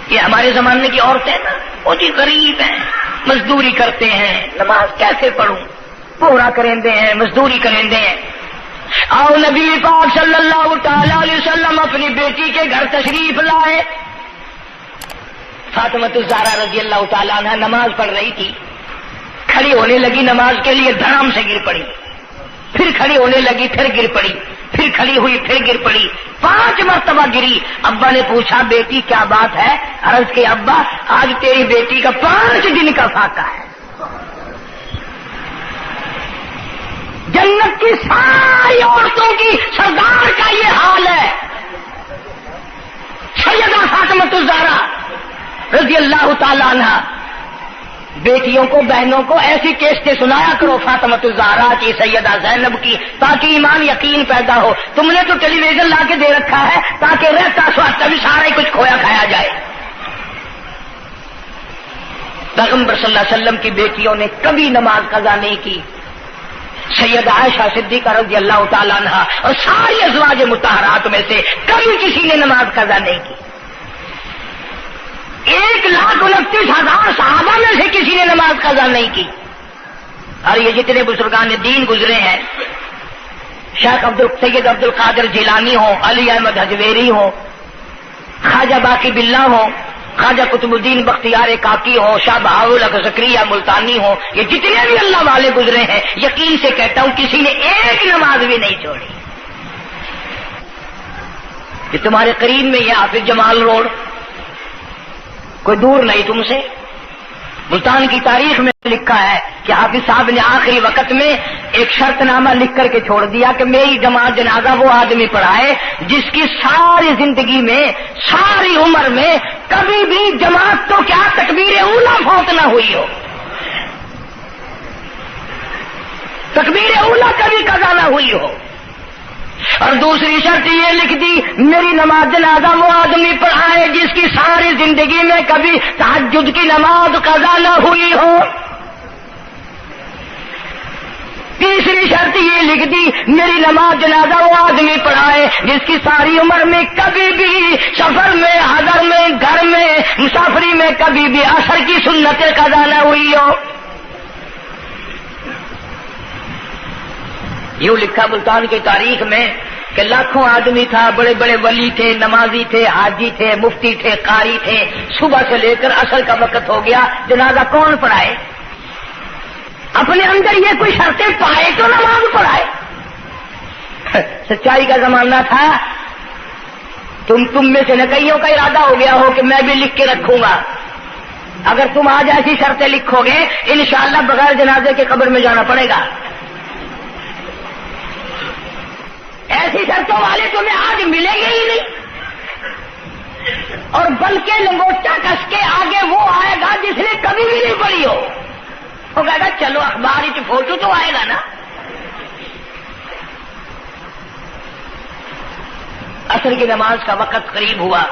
یہ ہمارے زمانے کی عورتیں نا بہت ہی غریب ہیں، مزدوری کرتے ہیں، نماز کیسے پڑھوں، پورا کریں ہیں، مزدوری کریں ہیں. آؤ نبی پاک صلی اللہ تعالی علیہ وسلم اپنی بیٹی کے گھر تشریف لائے. فاطمہ الزہرا رضی اللہ تعالیٰ عنہ نماز پڑھ رہی تھی، کھڑی ہونے لگی نماز کے لیے، دھڑام سے گر پڑی، پھر کھڑی ہونے لگی، پھر گر پڑی، پھر کھڑی ہوئی، پھر گر پڑی، 5 مرتبہ گری. ابا نے پوچھا بیٹی کیا بات ہے؟ عرض کہ ابا آج تیری بیٹی کا 5 دن کا فاقہ ہے. جنت کی ساری عورتوں کی سردار کا یہ حال ہے. سیدہ فاطمہ الزہرا رضی اللہ تعالی عنہ. بیٹیوں کو، بہنوں کو ایسی کیسٹیں سنایا کرو فاطمہ الزہرا کی، سیدہ زینب کی، تاکہ ایمان یقین پیدا ہو. تم نے تو ٹیلی ویژن لا کے دے رکھا ہے تاکہ رہتا سوچتا بھی سارا ہی کچھ کھویا کھایا جائے. پیغمبر صلی اللہ علیہ وسلم کی بیٹیوں نے کبھی نماز قضا نہیں کی. سیدہ عائشہ صدیقہ رضی اللہ تعالیٰ عنہ اور ساری ازواج مطہرات میں سے کبھی کسی نے نماز قضا نہیں کی. 1,29,000 صحابہ میں سے کسی نے نماز قضا نہیں کی. اور یہ جتنے بزرگان دین گزرے ہیں، شیخ سید عبد القادر جیلانی ہوں، علی احمد حجویری ہوں، خواجہ باقی باللہ ہوں، خواجہ قطب الدین بختیار کاکی ہو، شاہ بہاول زکریا ملتانی ہو، یہ جتنے بھی اللہ والے گزرے ہیں، یقین سے کہتا ہوں کسی نے ایک نماز بھی نہیں چھوڑی. یہ تمہارے قریب میں یہ حافظ جمال روڈ، کوئی دور نہیں تم سے. ملتان کی تاریخ میں لکھا ہے کہ حافظ صاحب نے آخری وقت میں ایک شرط نامہ لکھ کر کے چھوڑ دیا کہ میری جماعت جنازہ وہ آدمی پڑھائے جس کی ساری زندگی میں، ساری عمر میں کبھی بھی جماعت تو کیا تکبیر اولیٰ فوت نہ ہوئی ہو، تکبیر اولیٰ کبھی قضا نہ ہوئی ہو. اور دوسری شرط یہ لکھ دی میری نماز جنازہ وہ آدمی پڑھائے جس کی ساری زندگی میں کبھی تہجد کی نماز قضا نہ ہوئی ہو. تیسری شرط یہ لکھ دی میری نماز جنازہ وہ آدمی پڑھائے جس کی ساری عمر میں کبھی بھی سفر میں، حضر میں، گھر میں، مسافری میں کبھی بھی عصر کی سنت قضا نہ ہوئی ہو. یوں لکھا ملتان کی تاریخ میں کہ لاکھوں آدمی تھا، بڑے بڑے ولی تھے، نمازی تھے، حاجی تھے، مفتی تھے، قاری تھے، صبح سے لے کر عصر کا وقت ہو گیا، جنازہ کون پڑھائے؟ اپنے اندر یہ کوئی شرطیں پائے تو نماز پڑھائے۔ سچائی کا زمانہ تھا، تم میں سے نہ کئیوں کا ارادہ ہو گیا ہو کہ میں بھی لکھ کے رکھوں گا، اگر تم آج ایسی شرطیں لکھو گے انشاءاللہ بغیر جنازے کے قبر میں جانا پڑے گا۔ ایسی شرطوں والے تمہیں آج ملیں گے ہی نہیں، اور بلکہ لنگوٹا کس کے آگے وہ آئے گا جس نے کبھی بھی نہیں پڑھی ہو، وہ کہے گا چلو اخبار کی فوٹو تو آئے گا نا۔ عصر کی نماز کا وقت قریب ہوا،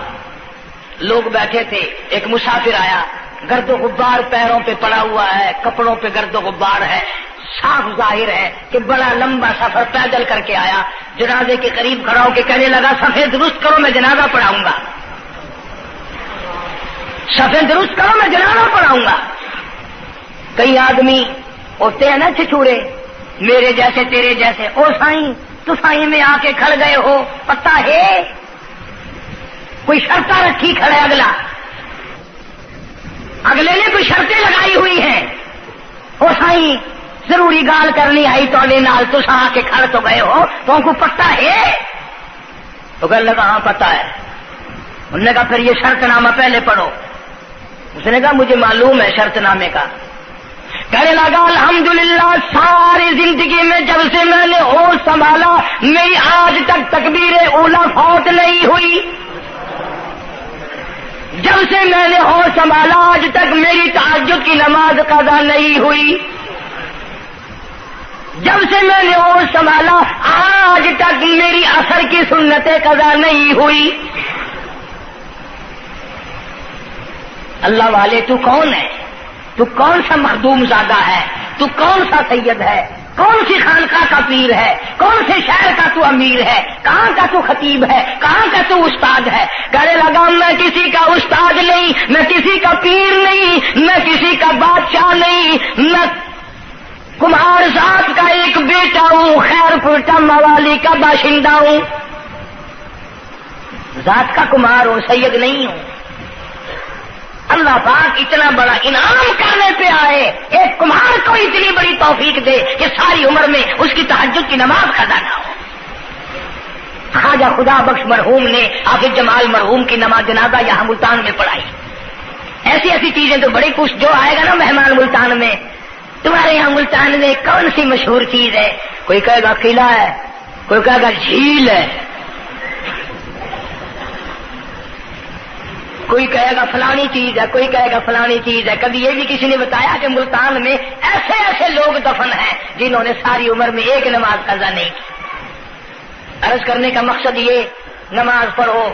لوگ بیٹھے تھے، ایک مسافر آیا، گرد و غبار پیروں پہ پڑا ہوا ہے، کپڑوں پہ گرد و غبار ہے، صاف ظاہر ہے کہ بڑا لمبا سفر پیدل کر کے آیا۔ جنازے کے قریب کھڑا ہو کے کہنے لگا صفیں درست کرو میں جنازہ پڑھاؤں گا، صفیں درست کرو میں جنازہ پڑھاؤں گا۔ کئی آدمی ہوتے ہیں نا چھچورے، میرے جیسے تیرے جیسے، او سائیں تو سائیں میں آ کے کھڑ گئے ہو، پتہ ہے کوئی شرطیں رکھی کھڑے، اگلے نے کوئی شرطیں لگائی ہوئی ہیں، او سائیں ضروری گال کرنی آئی تو نال تو آ کے کھڑ تو گئے ہو، تو ان کو پتہ ہے؟ تو کہنے لگا ہاں پتہ ہے۔ انہوں نے کہا پھر یہ شرط نامہ پہلے پڑھو۔ اس نے کہا مجھے معلوم ہے شرط نامے کا۔ کہنے لگا الحمدللہ ساری زندگی میں جب سے میں نے ہوش سنبھالا میری آج تک تکبیر اولا فوت نہیں ہوئی، جب سے میں نے ہوش سنبھالا آج تک میری تہجد کی نماز قضا نہیں ہوئی، جب سے میں نے ہوش سنبھالا آج تک میری عصر کی سنتیں قضا نہیں ہوئی۔ اللہ والے تو کون ہے؟ تو کون سا مخدوم زادہ ہے؟ تو کون سا سید ہے؟ کون سی خانقاہ کا پیر ہے؟ کون سے شہر کا تو امیر ہے؟ کہاں کا تو خطیب ہے؟ کہاں کا تو استاد ہے؟ کہنے لگا میں کسی کا استاد نہیں، میں کسی کا پیر نہیں، میں کسی کا بادشاہ نہیں، میں کمہار ذات کا ایک بیٹا ہوں، خیر پورٹا موالی کا باشندہ ہوں، ذات کا کمہار ہوں، سید نہیں ہوں۔ اللہ پاک اتنا بڑا انعام کرنے پہ آئے، ایک کمہار کو اتنی بڑی توفیق دے کہ ساری عمر میں اس کی تہجد کی نماز قضا نہ ہو۔ خواجہ خدا بخش مرحوم نے حافظ جمال مرحوم کی نماز جنازہ یہاں ملتان میں پڑھائی۔ ایسی ایسی چیزیں تو بڑی کچھ، جو آئے گا نا مہمان ملتان میں، تمہارے یہاں ملتان میں کون سی مشہور چیز ہے؟ کوئی کہے گا قلعہ ہے، کوئی کہے گا جھیل ہے، کوئی کہے گا فلانی چیز ہے، کوئی کہے گا فلانی چیز ہے۔ کبھی یہ بھی کسی نے بتایا کہ ملتان میں ایسے ایسے لوگ دفن ہیں جنہوں نے ساری عمر میں ایک نماز قضا نہیں کی۔ عرض کرنے کا مقصد یہ، نماز پڑھو،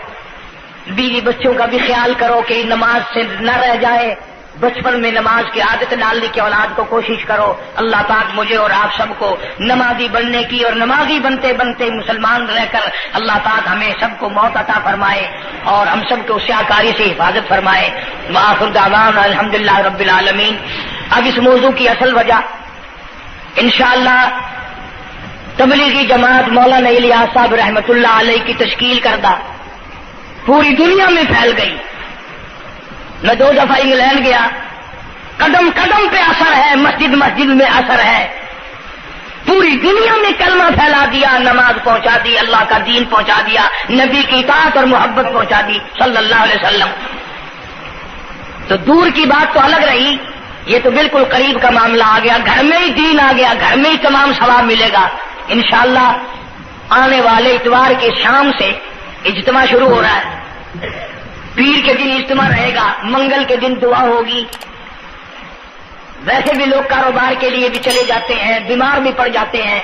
بیوی بچوں کا بھی خیال کرو کہ نماز سے نہ رہ جائے، بچپن میں نماز کی عادت ڈالنے کی اولاد کو کوشش کرو۔ اللہ پاک مجھے اور آپ سب کو نمازی بننے کی اور نمازی بنتے بنتے مسلمان رہ کر اللہ پاک ہمیں سب کو موت عطا فرمائے اور ہم سب کو سیاکاری سے حفاظت فرمائے۔ وآخر دعوانا الحمدللہ رب العالمین۔ اب اس موضوع کی اصل وجہ انشاءاللہ تبلیغی جماعت مولانا الیاس صاحب رحمۃ اللہ علیہ کی تشکیل کردہ پوری دنیا میں پھیل گئی۔ میں 2 دفعہ انگلینڈ گیا، قدم قدم پہ اثر ہے، مسجد مسجد میں اثر ہے، پوری دنیا میں کلمہ پھیلا دیا، نماز پہنچا دی، اللہ کا دین پہنچا دیا، نبی کی اطاعت اور محبت پہنچا دی صلی اللہ علیہ وسلم۔ تو دور کی بات تو الگ رہی، یہ تو بالکل قریب کا معاملہ آ گیا، گھر میں ہی دین آ گیا، گھر میں ہی تمام ثواب ملے گا انشاءاللہ۔ آنے والے اتوار کے شام سے اجتماع شروع ہو رہا ہے، پیر کے دن اجتماع رہے گا، منگل کے دن دعا ہوگی۔ ویسے بھی لوگ کاروبار کے لیے بھی چلے جاتے ہیں، بیمار بھی پڑ جاتے ہیں،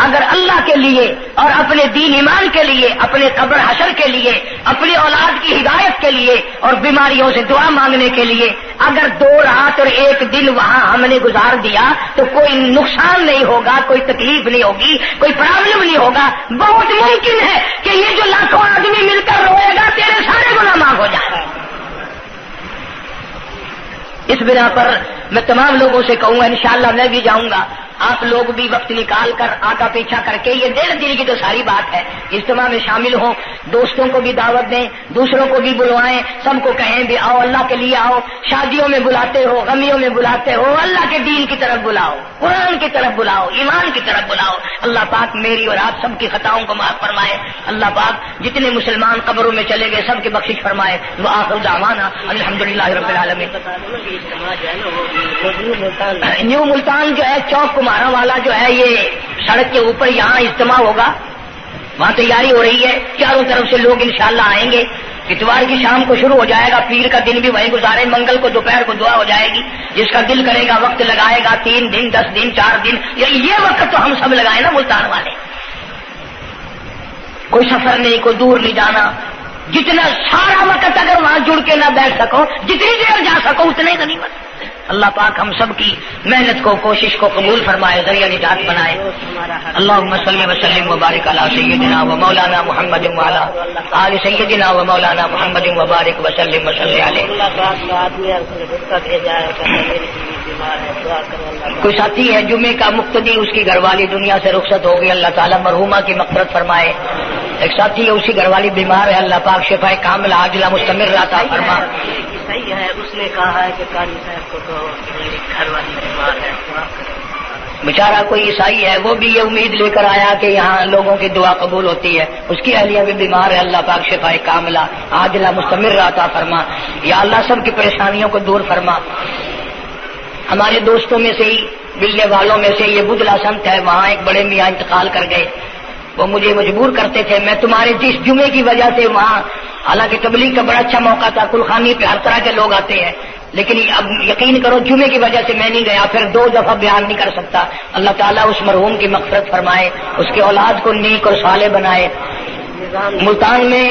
اگر اللہ کے لیے اور اپنے دین ایمان کے لیے، اپنے قبر حشر کے لیے، اپنی اولاد کی ہدایت کے لیے اور بیماریوں سے دعا مانگنے کے لیے اگر 2 رات اور 1 دن وہاں ہم نے گزار دیا تو کوئی نقصان نہیں ہوگا، کوئی تکلیف نہیں ہوگی، کوئی پرابلم نہیں ہوگا۔ بہت ممکن ہے کہ یہ جو لاکھوں آدمی مل کر روئے گا تیرے سارے گناہ معاف ہو جائیں۔ اس بنا پر میں تمام لوگوں سے کہوں گا انشاءاللہ میں بھی جاؤں گا، آپ لوگ بھی وقت نکال کر آقا پیچھا کر کے، یہ 1.5 دن کی تو ساری بات ہے، اجتماع میں شامل ہوں، دوستوں کو بھی دعوت دیں، دوسروں کو بھی بلوائیں، سب کو کہیں بھی آؤ، اللہ کے لیے آؤ، شادیوں میں بلاتے ہو، غمیوں میں بلاتے ہو، اللہ کے دین کی طرف بلاؤ، قرآن کی طرف بلاؤ، ایمان کی طرف بلاؤ۔ اللہ پاک میری اور آپ سب کی خطاؤں کو معاف فرمائے، اللہ پاک جتنے مسلمان قبروں میں چلے گئے سب کی بخشش فرمائے۔ وآخر دعوانا الحمدللہ رب العالمین۔ نیو ملتان جو ہے چوک کمارا والا جو ہے، یہ سڑک کے اوپر یہاں اجتماع ہوگا، وہاں تیاری ہو رہی ہے، چاروں طرف سے لوگ انشاءاللہ آئیں گے۔ اتوار کی شام کو شروع ہو جائے گا، پیر کا دن بھی وہیں گزارے، منگل کو دوپہر کو دعا ہو جائے گی، جس کا دل کرے گا وقت لگائے گا، 3 دن 10 دن 4 دن، یہ وقت تو ہم سب لگائے نا ملتان والے، کوئی سفر نہیں، کوئی دور نہیں جانا، جتنا سارا وقت اگر وہاں جڑ کے نہ بیٹھ سکو، جتنی دیر جا سکو اتنے غنیمت۔ اللہ پاک ہم سب کی محنت کو، کوشش کو قبول فرمائے، ذریعہ نجات بنائے۔ اللہم صلی وسلم وبارک علی سیدنا و مولانا محمد وعلی آل سیدنا و مولانا محمد وبارک وسلم وصلی علیہ۔ کوئی ساتھی ہے جمعے کا مقتدی، اس کی گھر والی دنیا سے رخصت ہو گئی، اللہ تعالیٰ مرحومہ کی مغفرت فرمائے۔ ایک ساتھی ہے، اسی گھر والی بیمار ہے، اللہ پاک شفا کاملہ عاجلہ مستمر عطا فرما۔ صحیح ہے، اس نے کہا ہے کہ قاری صاحب کو تو میری گھر والی بیمار ہے، بیچارہ کوئی عیسائی ہے، وہ بھی یہ امید لے کر آیا کہ یہاں لوگوں کی دعا قبول ہوتی ہے، اس کی اہلیہ بھی بیمار ہے، اللہ پاک شفا کاملہ عاجلہ مستمر عطا فرما۔ یا اللہ سب کی پریشانیوں کو دور فرما۔ ہمارے دوستوں میں سے ہی، ملنے والوں میں سے یہ بدلا سنت ہے، وہاں ایک بڑے میاں انتقال کر گئے، وہ مجھے مجبور کرتے تھے، میں تمہارے جس جمعے کی وجہ سے وہاں، حالانکہ تبلیغ کا بڑا اچھا موقع تھا، کلخانی پہ ہر طرح کے لوگ آتے ہیں، لیکن اب یقین کرو جمعے کی وجہ سے میں نہیں گیا، پھر 2 دفعہ بیان نہیں کر سکتا۔ اللہ تعالیٰ اس مرحوم کی مغفرت فرمائے، اس کے اولاد کو نیک اور صالح بنائے۔ ملتان میں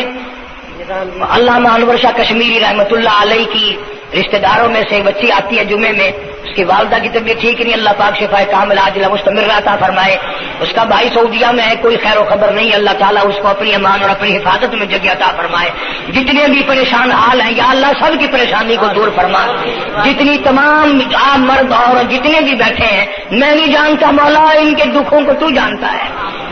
علامہ انور شاہ کشمیری رحمۃ اللہ علیہ کی رشتہ داروں میں سے بچی آتی ہے جمعے میں، اس کی والدہ کی طبیعت ٹھیک نہیں، اللہ پاک شفا کاملہ عاجلہ مستمر عطا فرمائے۔ اس کا بھائی سعودیہ میں ہے، کوئی خیر و خبر نہیں، اللہ تعالیٰ اس کو اپنی امان اور اپنی حفاظت میں جگہ عطا فرمائے۔ جتنے بھی پریشان حال ہیں یا اللہ سب کی پریشانی کو دور فرما۔ جتنی تمام عام مرد اور جتنے بھی بیٹھے ہیں، میں نہیں جانتا مولا ان کے دکھوں کو تو جانتا ہے،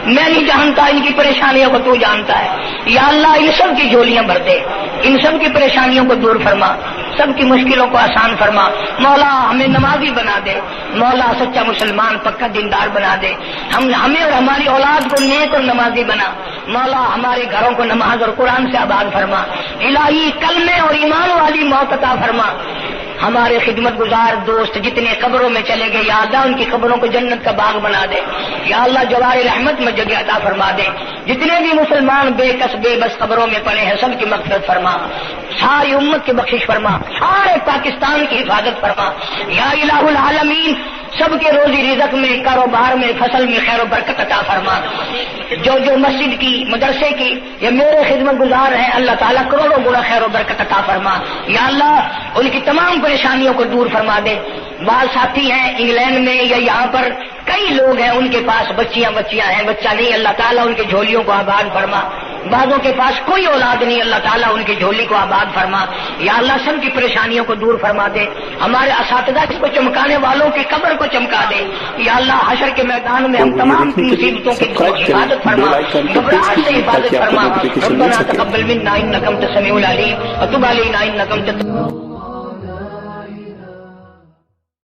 میں نہیں جانتا ان کی پریشانیوں کو تو جانتا ہے، یا اللہ ان سب کی جھولیاں بھر دے، ان سب کی پریشانیوں کو دور فرما، سب کی مشکلوں کو آسان فرما۔ مولا ہمیں نمازی بنا دے، مولا سچا مسلمان پکا دیندار بنا دے، ہمیں اور ہماری اولاد کو نیک اور نمازی بنا، مولا ہمارے گھروں کو نماز اور قرآن سے آباد فرما، الہی کلمے اور ایمان والی موت عطا فرما۔ ہمارے خدمت گزار دوست جتنے قبروں میں چلے گئے، یا اللہ ان کی قبروں کو جنت کا باغ بنا دے، یا اللہ جوار رحمت میں جگہ عطا فرما دے۔ جتنے بھی مسلمان بے کس بے بس قبروں میں پڑے ہیں، سب کی مغفرت فرما، ساری امت کی بخشش فرما، سارے پاکستان کی حفاظت فرما، یا الہ العالمین۔ سب کے روزی رزق میں، کاروبار میں، فصل میں خیر و برکت عطا فرما۔ جو مسجد کی، مدرسے کی یا میرے خدمت گزار ہیں، اللہ تعالیٰ کروڑوں گنا خیر و برکت عطا فرما، یا اللہ ان کی تمام پریشانیوں کو دور فرما دے۔ بعض ساتھی ہیں انگلینڈ میں یا یہاں پر کئی لوگ ہیں، ان کے پاس بچیاں ہیں، بچہ نہیں، اللہ تعالیٰ ان کی جھولیوں کو آباد فرما۔ بعضوں کے پاس کوئی اولاد نہیں، اللہ تعالیٰ ان کی جھولی کو آباد فرما، یا اللہ سب کی پریشانیوں کو دور فرما دے۔ ہمارے اساتذہ کو چمکانے والوں کی قبر کو چمکا دے، یا اللہ حشر کے میدان میں ہم تمام مصیبتوں کی حفاظت فرما، گھبراہٹ سے حفاظت فرما۔ ربنا تقبل منا انک انت السمیع العلیم وتب علینا انک انت